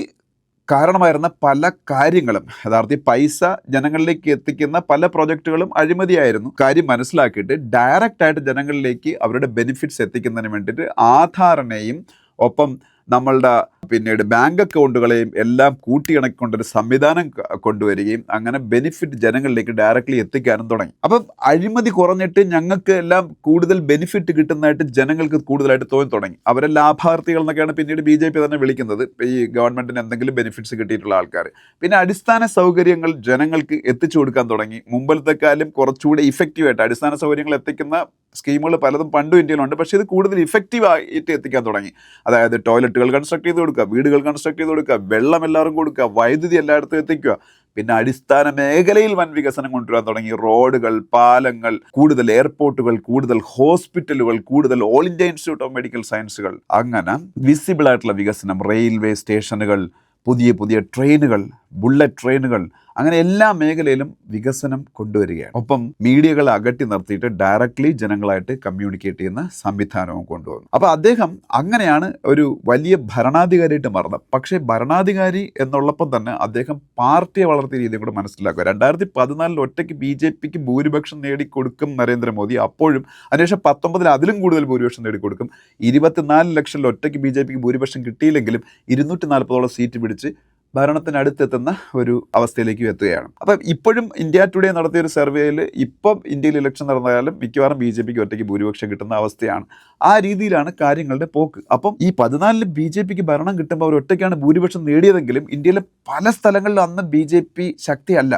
കാരണമായിരുന്ന പല കാര്യങ്ങളും, യഥാർത്ഥത്തിൽ പൈസ ജനങ്ങളിലേക്ക് എത്തിക്കുന്ന പല പ്രൊജക്റ്റുകളും അഴിമതിയായിരുന്നു. കാര്യം മനസ്സിലാക്കിയിട്ട് ഡയറക്റ്റായിട്ട് ജനങ്ങളിലേക്ക് അവരുടെ ബെനിഫിറ്റ്സ് എത്തിക്കുന്നതിന് വേണ്ടിയിട്ട് ആധാറിനെയും ഒപ്പം നമ്മളുടെ പിന്നീട് ബാങ്ക് അക്കൗണ്ടുകളെയും എല്ലാം കൂട്ടിയിണക്കൊണ്ടൊരു സംവിധാനം കൊണ്ടുവരികയും അങ്ങനെ ബെനിഫിറ്റ് ജനങ്ങളിലേക്ക് ഡയറക്റ്റ്ലി എത്തിക്കാനും തുടങ്ങി. അപ്പം അഴിമതി കുറഞ്ഞിട്ട് ഞങ്ങൾക്ക് എല്ലാം കൂടുതൽ ബെനിഫിറ്റ് കിട്ടുന്നതായിട്ട് ജനങ്ങൾക്ക് കൂടുതലായിട്ട് തോന്നി തുടങ്ങി. അവരെ ലാഭാർത്ഥികൾ എന്നൊക്കെയാണ് പിന്നീട് BJP തന്നെ വിളിക്കുന്നത്, ഈ ഗവൺമെൻറ്റിന് എന്തെങ്കിലും ബെനിഫിറ്റ്സ് കിട്ടിയിട്ടുള്ള ആൾക്കാർ. പിന്നെ അടിസ്ഥാന സൗകര്യങ്ങൾ ജനങ്ങൾക്ക് എത്തിച്ചു കൊടുക്കാൻ തുടങ്ങി. മുമ്പലത്തെക്കാളും കുറച്ചുകൂടി ഇഫക്റ്റീവായിട്ട് അടിസ്ഥാന സൗകര്യങ്ങൾ എത്തിക്കുന്ന സ്കീമുകൾ പലതും പണ്ടും ഇന്ത്യയിലുണ്ട്, പക്ഷേ ഇത് കൂടുതൽ ഇഫക്റ്റീവായിട്ട് എത്തിക്കാൻ തുടങ്ങി. അതായത് ടോയ്ലറ്റുകൾ കൺസ്ട്രക്ട് ചെയ്ത് കൊടുക്കുക, വീടുകൾ കൺസ്ട്രക്ട് ചെയ്ത് കൊടുക്കുക, വെള്ളം എല്ലാവർക്കും കൊടുക്കുക, വൈദ്യുതി എല്ലായിടത്തും എത്തിക്കുക. പിന്നെ അടിസ്ഥാന മേഖലയിൽ വൻ വികസനം കൊണ്ടുവരാൻ തുടങ്ങി. റോഡുകൾ, പാലങ്ങൾ, കൂടുതൽ എയർപോർട്ടുകൾ, കൂടുതൽ ഹോസ്പിറ്റലുകൾ, കൂടുതൽ all India institute of medical സയൻസുകൾ, അങ്ങനെ വിസിബിൾ ആയിട്ടുള്ള വികസനം, റെയിൽവേ സ്റ്റേഷനുകൾ, പുതിയ പുതിയ ട്രെയിനുകൾ, ബുള്ളറ്റ് ട്രെയിനുകൾ, അങ്ങനെ എല്ലാ മേഖലയിലും വികസനം കൊണ്ടുവരികയാണ്. ഒപ്പം മീഡിയകളെ അകറ്റി നിർത്തിയിട്ട് ഡയറക്ട്ലി ജനങ്ങളായിട്ട് കമ്മ്യൂണിക്കേറ്റ് ചെയ്യുന്ന സംവിധാനവും കൊണ്ടുവന്നു. അപ്പോൾ അദ്ദേഹം അങ്ങനെയാണ് ഒരു വലിയ ഭരണാധികാരിയായിട്ട് മാറുന്നത്. പക്ഷേ ഭരണാധികാരി എന്നുള്ളപ്പം തന്നെ അദ്ദേഹം പാർട്ടിയെ വളർത്തിയ രീതിയും കൂടെ മനസ്സിലാക്കുക. 2014 ഒറ്റയ്ക്ക് BJPക്ക് ഭൂരിപക്ഷം നേടിക്കൊടുക്കും നരേന്ദ്രമോദി. അപ്പോഴും അതിനുശേഷം 19 അതിലും കൂടുതൽ ഭൂരിപക്ഷം നേടിക്കൊടുക്കും. 24 ലക്ഷത്തിൽ ഒറ്റയ്ക്ക് BJPക്ക് ഭൂരിപക്ഷം കിട്ടിയില്ലെങ്കിലും 240ഓളം സീറ്റ് പിടിച്ച് ഭരണത്തിനടുത്തെത്തുന്ന ഒരു അവസ്ഥയിലേക്ക് എത്തുകയാണ്. അപ്പം ഇപ്പോഴും ഇന്ത്യ ടുഡേ നടത്തിയ ഒരു സർവേയിൽ ഇപ്പം ഇന്ത്യയിൽ ഇലക്ഷൻ നടന്നാലും മിക്കവാറും BJPക്ക് ഒറ്റയ്ക്ക് ഭൂരിപക്ഷം കിട്ടുന്ന അവസ്ഥയാണ്. ആ രീതിയിലാണ് കാര്യങ്ങളുടെ പോക്ക്. അപ്പം ഈ 14 BJPക്ക് ഭരണം കിട്ടുമ്പോൾ അവർ ഒറ്റയ്ക്കാണ് ഭൂരിപക്ഷം നേടിയതെങ്കിലും ഇന്ത്യയിലെ പല സ്ഥലങ്ങളിലും അന്ന് BJP ശക്തിയല്ല.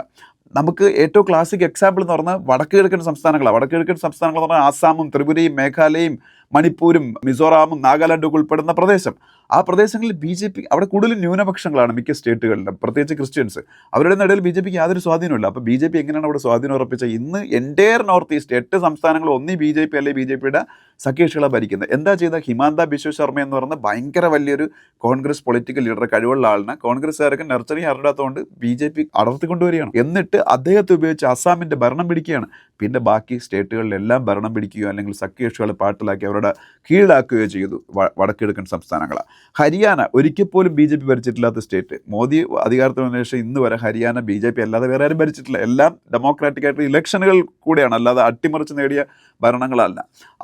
നമുക്ക് ഏറ്റവും ക്ലാസിക് എക്സാമ്പിൾ എന്ന് പറഞ്ഞാൽ വടക്ക് കിഴക്കൻ സംസ്ഥാനങ്ങളാണ്. വടക്ക് കിഴക്കൻ സംസ്ഥാനങ്ങൾ എന്ന് പറഞ്ഞാൽ ആസാമും ത്രിപുരയും മേഘാലയയും മണിപ്പൂരും മിസോറാമും നാഗാലാൻഡും ഉൾപ്പെടുന്ന പ്രദേശം. ആ പ്രദേശങ്ങളിൽ BJP അവിടെ കൂടുതലും ന്യൂനപക്ഷങ്ങളാണ് മിക്ക സ്റ്റേറ്റുകളിലും, പ്രത്യേകിച്ച് ക്രിസ്ത്യൻസ്. അവരുടെ ഇടയിൽ BJPക്ക് യാതൊരു സ്വാധീനമില്ല. അപ്പോൾ BJP എങ്ങനെയാണ് അവിടെ സ്വാധീനം ഉറപ്പിച്ചത്? ഇന്ന് എൻ്റെയർ നോർത്ത് ഈസ്റ്റ് 8 സംസ്ഥാനങ്ങൾ ഒന്നീ BJP അല്ലെങ്കിൽ BJPയുടെ സഖ്യകക്ഷികളാണ് ഭരിക്കുന്നത്. എന്താ ചെയ്ത ഹിമാന്ത ബിശ്വ ശർമ്മ എന്ന് പറയുന്ന ഭയങ്കര വലിയൊരു കോൺഗ്രസ് പൊളിറ്റിക്കൽ ലീഡർ, കഴിവുള്ള ആളിനെ കോൺഗ്രസ്സുകാർക്ക് നർച്ചറിങ് അറിയാത്തതുകൊണ്ട് BJP അടർത്തിക്കൊണ്ടുവരികയാണ്. എന്നിട്ട് അദ്ദേഹത്തെ ഉപയോഗിച്ച് അസാമിൻ്റെ ഭരണം പിടിക്കുകയാണ്. പിന്നെ ബാക്കി സ്റ്റേറ്റുകളിലെല്ലാം ഭരണം പിടിക്കുകയോ അല്ലെങ്കിൽ സഖ്യകക്ഷികളെ പാട്ടിലാക്കി അവരുടെ കീഴിലാക്കുകയോ ചെയ്തു വടക്കിഴക്കൻ സംസ്ഥാനങ്ങളാണ്. ഹരിയാന ഒരിക്കൽ പോലും BJP ഭരിച്ചിട്ടില്ലാത്ത സ്റ്റേറ്റ്. മോദി അധികാരത്തിൽ വന്ന ശേഷം ഇന്ന് വരെ ഹരിയാന BJP അല്ലാതെ വേറെ ആരും ഭരിച്ചിട്ടില്ല. എല്ലാം ഡെമോക്രാറ്റിക് ആയിട്ട് ഇലക്ഷനുകൾ കൂടെയാണ്, അല്ലാതെ അട്ടിമറിച്ച് നേടിയ ഭരണങ്ങളല്ല.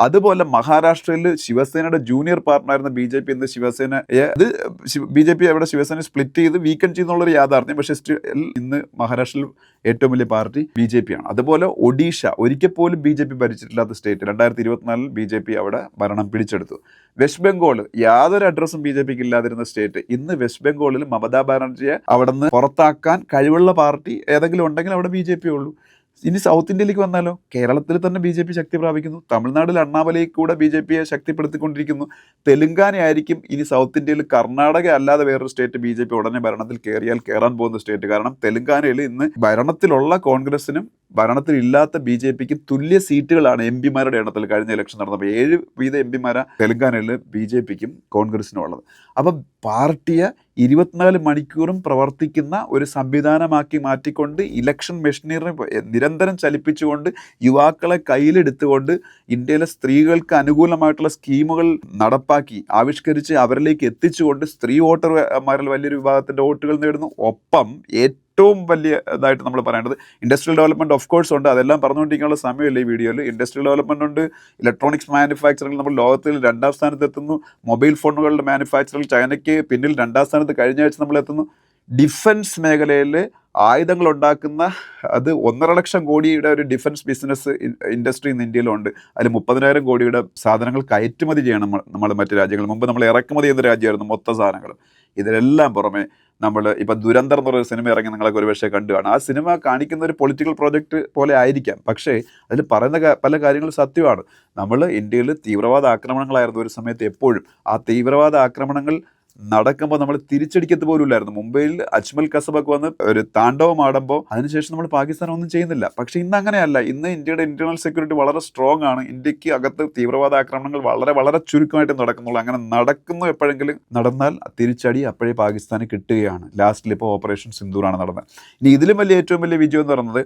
അതുപോലെ മഹാരാഷ്ട്രയിൽ ശിവസേനയുടെ ജൂനിയർ പാർട്ണറായിരുന്ന BJP ഇന്ന് ശിവസേനയെ BJP അവിടെ ശിവസേന സ്പ്ലിറ്റ് ചെയ്ത് വീക്കൻ ചെയ്യുന്നുള്ളൊരു യാഥാർത്ഥ്യം. പക്ഷേ ഇന്ന് മഹാരാഷ്ട്രയിൽ ഏറ്റവും വലിയ പാർട്ടി BJP ആണ്. അതുപോലെ ഒഡീഷ ഒരിക്കൽ പോലും BJP ഭരിച്ചിട്ടില്ലാത്ത സ്റ്റേറ്റ്. 2024 BJP അവിടെ ഭരണം പിടിച്ചെടുത്തു. വെസ്റ്റ് ബംഗാൾ യാതൊരു അഡ്രസ്സും BJPക്ക് ഇല്ലാതിരുന്ന സ്റ്റേറ്റ്. ഇന്ന് വെസ്റ്റ് ബംഗാളിൽ മമതാ ബാനർജിയെ അവിടെ നിന്ന് പുറത്താക്കാൻ കഴിവുള്ള പാർട്ടി ഏതെങ്കിലും ഉണ്ടെങ്കിൽ അവിടെ BJP ഉള്ളൂ. ഇനി സൗത്ത് ഇന്ത്യയിലേക്ക് വന്നാലോ, കേരളത്തിൽ തന്നെ BJP ശക്തി പ്രാപിക്കുന്നു. തമിഴ്നാട്ടിൽ അണ്ണാമലയിൽ കൂടെ BJPയെ ശക്തിപ്പെടുത്തിക്കൊണ്ടിരിക്കുന്നു. തെലുങ്കാന ആയിരിക്കും ഇനി സൗത്ത് ഇന്ത്യയിൽ, കർണാടക അല്ലാതെ വേറൊരു സ്റ്റേറ്റ് BJP ഉടനെ ഭരണത്തിൽ കയറാൻ പോകുന്ന സ്റ്റേറ്റ്. കാരണം തെലുങ്കാനയിൽ ഇന്ന് ഭരണത്തിലുള്ള കോൺഗ്രസിനും ഭരണത്തിലില്ലാത്ത BJPക്ക് തുല്യ സീറ്റുകളാണ് MPമാരുടെ എണ്ണത്തിൽ. കഴിഞ്ഞ ഇലക്ഷൻ നടന്നപ്പോൾ 7 വീത MPമാരാണ് തെലുങ്കാനയിൽ BJPക്കും കോൺഗ്രസിനും ഉള്ളത്. അപ്പം പാർട്ടിയെ 24 മണിക്കൂറും പ്രവർത്തിക്കുന്ന ഒരു സംവിധാനമാക്കി മാറ്റിക്കൊണ്ട് ഇലക്ഷൻ മെഷീനറി നിരന്തരം ചലിപ്പിച്ചുകൊണ്ട് യുവാക്കളെ കയ്യിലെടുത്തുകൊണ്ട് ഇന്ത്യയിലെ സ്ത്രീകൾക്ക് അനുകൂലമായിട്ടുള്ള സ്കീമുകൾ നടപ്പാക്കി ആവിഷ്കരിച്ച് അവരിലേക്ക് എത്തിച്ചുകൊണ്ട് സ്ത്രീ വോട്ടർമാരിൽ വലിയൊരു വിഭാഗത്തിൻ്റെ വോട്ടുകൾ നേടുന്നു. ഒപ്പം ഏറ്റവും വലിയ ഇതായിട്ട് നമ്മൾ പറയേണ്ടത് ഇൻഡസ്ട്രിയൽ ഡെവലപ്മെൻറ്റ് ഓഫ് കോഴ്സ് ഉണ്ട്. അതെല്ലാം പറഞ്ഞുകൊണ്ടിരിക്കാനുള്ള സമയമില്ല ഈ വീഡിയോയിൽ. ഇൻഡസ്ട്രിയൽ ഡെവലപ്മെൻറ്റ് ഉണ്ട്, ഇലക്ട്രോണിക്സ് മാനുഫാക്ചറിംഗ് നമ്മൾ ലോകത്തിൽ 2ാം സ്ഥാനത്ത് എത്തുന്നു. മൊബൈൽ ഫോണുകളുടെ മാനുഫാക്ചറിംഗ് ചൈനയ്ക്ക് പിന്നിൽ 2ാം സ്ഥാനത്ത് കഴിഞ്ഞ ആഴ്ച നമ്മൾ എത്തുന്നു. ഡിഫൻസ് മേഖലയിൽ ആയുധങ്ങൾ ഉണ്ടാക്കുന്ന അത് 1.5 ലക്ഷം കോടിയുടെ ഒരു ഡിഫൻസ് ബിസിനസ് ഇൻഡസ്ട്രി ഇന്ന് ഇന്ത്യയിലുണ്ട്. അതിൽ 30,000 കോടിയുടെ സാധനങ്ങൾ കയറ്റുമതി ചെയ്യണം നമ്മൾ മറ്റു രാജ്യങ്ങൾ. മുമ്പ് നമ്മൾ ഇറക്കുമതി ചെയ്യുന്ന രാജ്യമായിരുന്നു മൊത്തം സാധനങ്ങൾ. ഇതിനെല്ലാം പുറമെ നമ്മൾ ഇപ്പം ദുരന്തർ എന്ന് പറയുന്ന സിനിമ ഇറങ്ങി നിങ്ങളൊക്കെ ഒരുപക്ഷെ കണ്ടു കാണും. ആ സിനിമ കാണിക്കുന്ന ഒരു പൊളിറ്റിക്കൽ പ്രോജക്റ്റ് പോലെ ആയിരിക്കാം, പക്ഷേ അതിൽ പറയുന്ന പല കാര്യങ്ങളും സത്യമാണ്. നമ്മൾ ഇന്ത്യയിൽ തീവ്രവാദ ആക്രമണങ്ങളായിരുന്നു ഒരു സമയത്ത്. എപ്പോഴും ആ തീവ്രവാദ ആക്രമണങ്ങൾ നടക്കുമ്പോൾ നമ്മൾ തിരിച്ചടിക്കത്ത് പോലും ഇല്ലായിരുന്നു. മുംബൈയിൽ അജ്മൽ കസബൊക്കെ വന്ന് ഒരു താണ്ഡവം ആടുമ്പോൾ അതിനുശേഷം നമ്മൾ പാകിസ്ഥാൻ ഒന്നും ചെയ്യുന്നില്ല. പക്ഷേ ഇന്ന് അങ്ങനെയല്ല. ഇന്ന് ഇന്ത്യയുടെ ഇന്റേണൽ സെക്യൂരിറ്റി വളരെ സ്ട്രോങ് ആണ്. ഇന്ത്യക്ക് അകത്ത് തീവ്രവാദ ആക്രമണങ്ങൾ വളരെ വളരെ ചുരുക്കമായിട്ട് നടക്കുന്നുള്ളൂ. അങ്ങനെ നടക്കുന്നു എപ്പോഴെങ്കിലും നടന്നാൽ തിരിച്ചടി അപ്പോഴേ പാകിസ്ഥാന് കിട്ടുകയാണ്. ലാസ്റ്റിൽ ഇപ്പോൾ ഓപ്പറേഷൻ സിന്ദൂറാണ് നടന്നത്. ഇനി ഇതിലും ഏറ്റവും വലിയ വിജയം എന്ന് പറയുന്നത്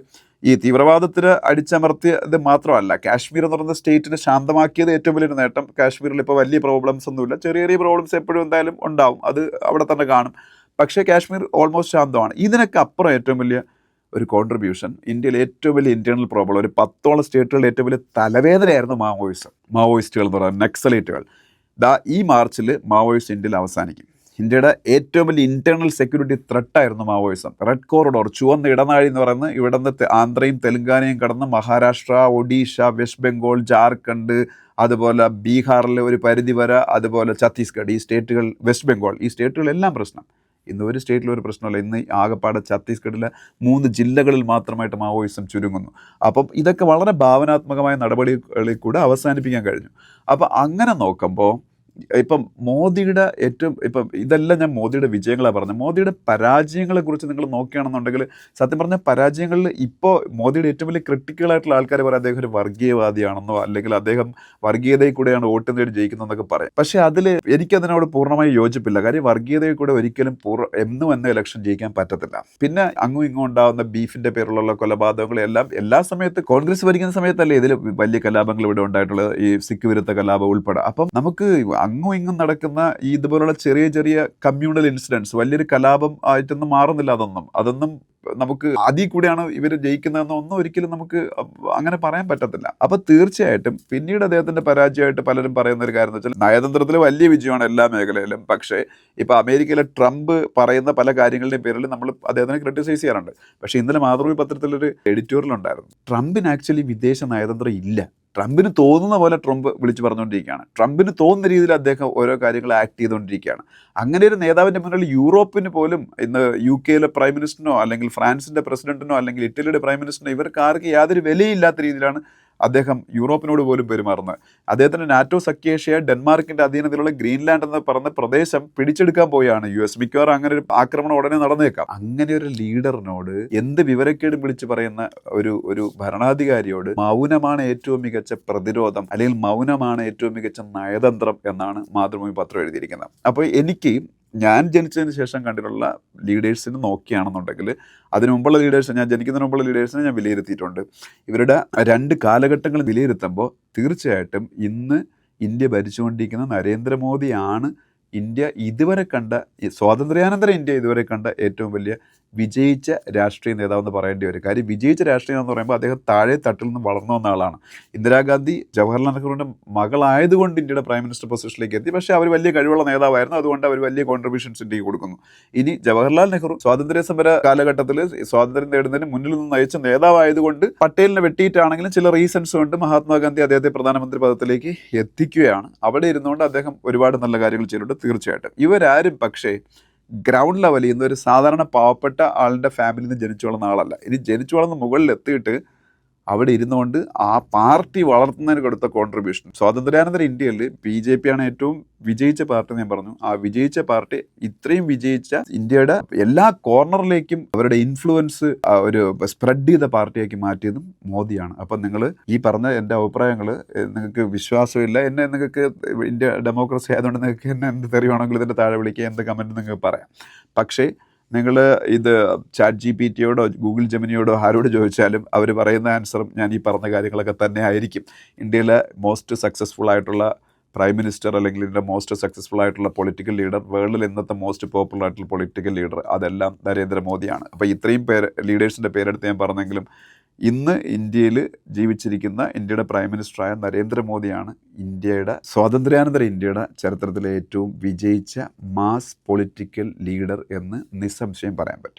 ഈ തീവ്രവാദത്തിന് അടിച്ചമർത്തിയത് മാത്രമല്ല, കാശ്മീർ എന്ന് പറയുന്ന സ്റ്റേറ്റിനെ ശാന്തമാക്കിയത് ഏറ്റവും വലിയൊരു നേട്ടം. കാശ്മീരിൽ ഇപ്പോൾ വലിയ പ്രോബ്ലംസ് ഒന്നുമില്ല. ചെറിയ ചെറിയ പ്രോബ്ലംസ് എപ്പോഴും എന്തായാലും ഉണ്ടാവും, അത് അവിടെ തന്നെ കാണും. പക്ഷേ കാശ്മീർ ഓൾമോസ്റ്റ് ശാന്തമാണ്. ഇതിനൊക്കെ അപ്പുറം ഏറ്റവും വലിയ ഒരു കോൺട്രിബ്യൂഷൻ, ഇന്ത്യയിലെ ഏറ്റവും വലിയ ഇന്റേണൽ പ്രോബ്ലം, ഒരു 10ഓളം സ്റ്റേറ്റുകളിൽ ഏറ്റവും വലിയ തലവേദനയായിരുന്നു മാവോയിസ്റ്റുകൾ എന്ന് പറയുന്നത്, നക്സലൈറ്റുകൾ. ഈ മാർച്ചിൽ മാവോയിസ്റ്റ് ഇന്ത്യയിൽ അവസാനിക്കും. ഇന്ത്യയുടെ ഏറ്റവും വലിയ ഇന്റേണൽ സെക്യൂരിറ്റി ത്രെട്ടായിരുന്നു മാവോയിസം. റെഡ് കോറിഡോർ, ചുവന്ന ഇടനാഴി എന്ന് പറയുന്നത് ഇവിടുന്ന് ആന്ധ്രയും തെലുങ്കാനയും കടന്ന് മഹാരാഷ്ട്ര, ഒഡീഷ, വെസ്റ്റ് ബംഗാൾ, ജാർഖണ്ഡ്, അതുപോലെ ബീഹാറിലെ ഒരു പരിധി വരെ, അതുപോലെ ഛത്തീസ്ഗഡ്, ഈ സ്റ്റേറ്റുകൾ, വെസ്റ്റ് ബംഗാൾ, ഈ സ്റ്റേറ്റുകളെല്ലാം പ്രശ്നം. ഇന്ന് ഒരു സ്റ്റേറ്റിലും ഒരു പ്രശ്നമല്ല. ഇന്ന് ആകെപ്പാടെ ഛത്തീസ്ഗഡിലെ 3 ജില്ലകളിൽ മാത്രമായിട്ട് മാവോയിസം ചുരുങ്ങുന്നു. അപ്പം ഇതൊക്കെ വളരെ ഭാവനാത്മകമായ നടപടികളിൽ കൂടെ അവസാനിപ്പിക്കാൻ കഴിഞ്ഞു. അപ്പോൾ അങ്ങനെ നോക്കുമ്പോൾ ഇപ്പം മോദിയുടെ ഇപ്പം ഇതെല്ലാം ഞാൻ മോദിയുടെ വിജയങ്ങളാണ് പറഞ്ഞത്. മോദിയുടെ പരാജയങ്ങളെക്കുറിച്ച് നിങ്ങൾ നോക്കുകയാണെന്നുണ്ടെങ്കിൽ സത്യം പറഞ്ഞ പരാജയങ്ങളിൽ ഇപ്പോൾ മോദിയുടെ ഏറ്റവും വലിയ ക്രിട്ടിക്കലായിട്ടുള്ള ആൾക്കാർ പറയും അദ്ദേഹം ഒരു വർഗീയവാദിയാണെന്നോ അല്ലെങ്കിൽ അദ്ദേഹം വർഗീയതയിൽ കൂടെയാണ് വോട്ട് നേടി ജയിക്കുന്നതെന്നൊക്കെ പറയും. പക്ഷേ എനിക്കതിനോട് പൂർണ്ണമായി യോജിപ്പില്ല. കാര്യം വർഗീയതയിൽ കൂടെ ഒരിക്കലും എന്നും എന്ന ഇലക്ഷൻ ജയിക്കാൻ പറ്റത്തില്ല. പിന്നെ അങ്ങും ഇങ്ങും ഉണ്ടാകുന്ന ബീഫിന്റെ പേരിലുള്ള കൊലപാതകങ്ങളെല്ലാം എല്ലാ സമയത്ത് കോൺഗ്രസ് ഭരിക്കുന്ന സമയത്തല്ലേ ഇതിൽ വലിയ കലാപങ്ങൾ ഇവിടെ ഉണ്ടായിട്ടുള്ളത്, ഈ സിഖ് വിരുദ്ധ കലാപം ഉൾപ്പെടെ. അപ്പം നമുക്ക് അങ്ങും ഇങ്ങും നടക്കുന്ന ഈ ഇതുപോലുള്ള ചെറിയ ചെറിയ കമ്മ്യൂണൽ ഇൻസിഡൻസ് വലിയൊരു കലാപം ആയിട്ടൊന്നും മാറുന്നില്ല. അതൊന്നും നമുക്ക് അതിൽ കൂടെയാണ് ഇവർ ജയിക്കുന്നതെന്നൊന്നും ഒരിക്കലും നമുക്ക് അങ്ങനെ പറയാൻ പറ്റത്തില്ല. അപ്പൊ തീർച്ചയായിട്ടും പിന്നീട് അദ്ദേഹത്തിന്റെ പരാജയമായിട്ട് പലരും പറയുന്ന ഒരു കാര്യം എന്ന് വെച്ചാൽ നയതന്ത്രത്തിൽ വലിയ വിജയമാണ് എല്ലാ മേഖലയിലും. പക്ഷേ ഇപ്പൊ അമേരിക്കയിലെ ട്രംപ് പറയുന്ന പല കാര്യങ്ങളുടെയും പേരിൽ നമ്മൾ അദ്ദേഹത്തിനെ ക്രിട്ടിസൈസ് ചെയ്യാറുണ്ട്. പക്ഷേ ഇന്നലെ മാതൃഭൂമി പത്രത്തിലൊരു എഡിറ്റോറിയൽ ഉണ്ടായിരുന്നു, ട്രംപിന് ആക്ച്വലി വിദേശ നയതന്ത്രം ഇല്ല, ട്രംപിന് തോന്നുന്ന പോലെ ട്രംപ് വിളിച്ചു പറഞ്ഞുകൊണ്ടിരിക്കുകയാണ്, ട്രംപിന് തോന്നുന്ന രീതിയിൽ അദ്ദേഹം ഓരോ കാര്യങ്ങൾ ആക്ട് ചെയ്തുകൊണ്ടിരിക്കുകയാണ്. അങ്ങനെ ഒരു നേതാവിൻ്റെ മുന്നിൽ യൂറോപ്പിന് പോലും ഇന്ന് UK പ്രൈം മിനിസ്റ്ററിനോ അല്ലെങ്കിൽ ഫ്രാൻസിൻ്റെ പ്രസിഡന്റിനോ അല്ലെങ്കിൽ ഇറ്റലിയുടെ പ്രൈം മിനിസ്റ്ററിനോ ഇവർക്ക് ആർക്ക് യാതൊരു വിലയില്ലാത്ത രീതിയിലാണ് അദ്ദേഹം യൂറോപ്പിനോട് പോലും പെരുമാറുന്നത്. അദ്ദേഹത്തിന് നാറ്റോ സഖ്യേഷ്യ ഡെൻമാർക്കിന്റെ അധീനതയിലുള്ള ഗ്രീൻലാൻഡ് എന്ന് പറഞ്ഞ പ്രദേശം പിടിച്ചെടുക്കാൻ പോയാണ് US. മിക്കവാറും അങ്ങനെ ഒരു ആക്രമണം ഉടനെ നടന്നേക്കാം. അങ്ങനെ ഒരു ലീഡറിനോട് എന്ത് വിവരക്കേടും വിളിച്ചു പറയുന്ന ഒരു ഭരണാധികാരിയോട് മൗനമാണ് ഏറ്റവും മികച്ച പ്രതിരോധം അല്ലെങ്കിൽ മൗനമാണ് ഏറ്റവും മികച്ച നയതന്ത്രം എന്നാണ് മാതൃഭൂമി പത്രം എഴുതിയിരിക്കുന്നത്. അപ്പോൾ ഞാൻ ജനിച്ചതിന് ശേഷം കണ്ടിട്ടുള്ള ലീഡേഴ്സിന് നോക്കുകയാണെന്നുണ്ടെങ്കിൽ അതിനു മുമ്പുള്ള ഞാൻ ജനിക്കുന്നതിന് മുമ്പുള്ള ലീഡേഴ്സിനെ ഞാൻ വിലയിരുത്തിയിട്ടുണ്ട്. ഇവരുടെ 2 കാലഘട്ടങ്ങൾ വിലയിരുത്തുമ്പോൾ തീർച്ചയായിട്ടും ഇന്ന് ഇന്ത്യ ഭരിച്ചുകൊണ്ടിരിക്കുന്ന നരേന്ദ്രമോദിയാണ് ഇന്ത്യ ഇതുവരെ കണ്ട സ്വാതന്ത്ര്യാനന്തര ഇന്ത്യ ഇതുവരെ കണ്ട ഏറ്റവും വലിയ വിജയിച്ച രാഷ്ട്രീയ നേതാവെന്ന് പറയേണ്ടി വരും. കാര്യം വിജയിച്ച രാഷ്ട്രീയം എന്ന് പറയുമ്പോൾ അദ്ദേഹം താഴെ തട്ടിൽ നിന്ന് വളർന്നു വന്ന ആളാണ്. ഇന്ദിരാഗാന്ധി ജവഹർലാൽ നെഹ്റുവിൻ്റെ മകളായതുകൊണ്ട് ഇന്ത്യയുടെ പ്രൈം മിനിസ്റ്റർ പൊസിഷനിലേക്ക് എത്തി. പക്ഷേ അവർ വലിയ കഴിവുള്ള നേതാവായിരുന്നു, അതുകൊണ്ട് അവർ വലിയ കോൺട്രിബ്യൂഷൻസ് ഇന്ത്യക്ക് കൊടുക്കുന്നു. ഇനി ജവഹർലാൽ നെഹ്റു സ്വാതന്ത്ര്യ സമര കാലഘട്ടത്തിൽ സ്വാതന്ത്ര്യം നേടുന്നതിന് മുന്നിൽ നിന്ന് നയിച്ച നേതാവായതുകൊണ്ട് പട്ടേലിനെ വെട്ടിയിട്ടാണെങ്കിലും ചില റീസൺസ് കൊണ്ട് മഹാത്മാഗാന്ധി അദ്ദേഹത്തെ പ്രധാനമന്ത്രി പദത്തിലേക്ക് എത്തിക്കുകയാണ്. അവിടെ ഇരുന്നുകൊണ്ട് അദ്ദേഹം ഒരുപാട് നല്ല കാര്യങ്ങൾ ചെയ്തിട്ടുണ്ട്. തീർച്ചയായിട്ടും ഇവരാരും പക്ഷേ ഗ്രൗണ്ട് ലെവലിൽ നിന്ന് ഒരു സാധാരണ പാവപ്പെട്ട ആളുടെ ഫാമിലിയിൽ നിന്ന് ജനിച്ചു വളർന്ന ആളല്ല. ഇനി ജനിച്ചു വളർന്ന് മുകളിൽ എത്തിയിട്ട് അവിടെ ഇരുന്നുകൊണ്ട് ആ പാർട്ടി വളർത്തുന്നതിന് കൊടുത്ത കോൺട്രിബ്യൂഷൻ. സ്വാതന്ത്ര്യാനന്തര ഇന്ത്യയിൽ BJP ആണ് ഏറ്റവും വിജയിച്ച പാർട്ടി ഞാൻ പറഞ്ഞു. ആ വിജയിച്ച പാർട്ടി ഇത്രയും വിജയിച്ച ഇന്ത്യയുടെ എല്ലാ കോർണറിലേക്കും അവരുടെ ഇൻഫ്ലുവൻസ് ഒരു സ്പ്രെഡ് ചെയ്ത പാർട്ടിയാക്കി മാറ്റിയതും മോദിയാണ്. അപ്പം നിങ്ങൾ ഈ പറഞ്ഞ എൻ്റെ അഭിപ്രായങ്ങൾ നിങ്ങൾക്ക് വിശ്വാസമില്ല, നിങ്ങൾക്ക് ഇന്ത്യ ഡെമോക്രസി ആയതുകൊണ്ട് നിങ്ങൾക്ക് എന്നെ എന്ത് തെറിവാണെങ്കിലും ഇതിൻ്റെ താഴെ വിളിക്കുക, എന്ത് കമൻറ്റ് നിങ്ങൾക്ക് പറയാം. പക്ഷേ നിങ്ങൾ ഇത് ChatGPTയോടോ ഗൂഗിൾ ജെമിനിയോടോ ആരോട് ചോദിച്ചാലും അവർ പറയുന്ന ആൻസറും ഞാൻ ഈ പറഞ്ഞ കാര്യങ്ങളൊക്കെ തന്നെ ആയിരിക്കും. ഇന്ത്യയിലെ മോസ്റ്റ് സക്സസ്ഫുൾ ആയിട്ടുള്ള പ്രൈം മിനിസ്റ്റർ അല്ലെങ്കിൽ ഇന്ത്യയുടെ മോസ്റ്റ് സക്സസ്ഫുൾ ആയിട്ടുള്ള പൊളിറ്റിക്കൽ ലീഡർ, വേൾഡിൽ ഇന്നത്തെ മോസ്റ്റ് പോപ്പുലർ ആയിട്ടുള്ള പൊളിറ്റിക്കൽ ലീഡർ, അതെല്ലാം നരേന്ദ്രമോദിയാണ്. അപ്പോൾ ഇത്രയും ലീഡേഴ്സിൻ്റെ പേരെടുത്ത് ഞാൻ പറഞ്ഞെങ്കിലും ഇന്ന് ഇന്ത്യയിൽ ജീവിച്ചിരിക്കുന്ന ഇന്ത്യയുടെ പ്രൈം മിനിസ്റ്ററായ നരേന്ദ്രമോദിയാണ് സ്വാതന്ത്ര്യാനന്തര ഇന്ത്യയുടെ ചരിത്രത്തിലെ ഏറ്റവും വിജയിച്ച മാസ് പൊളിറ്റിക്കൽ ലീഡർ എന്ന് നിസ്സംശയം പറയാൻ പറ്റും.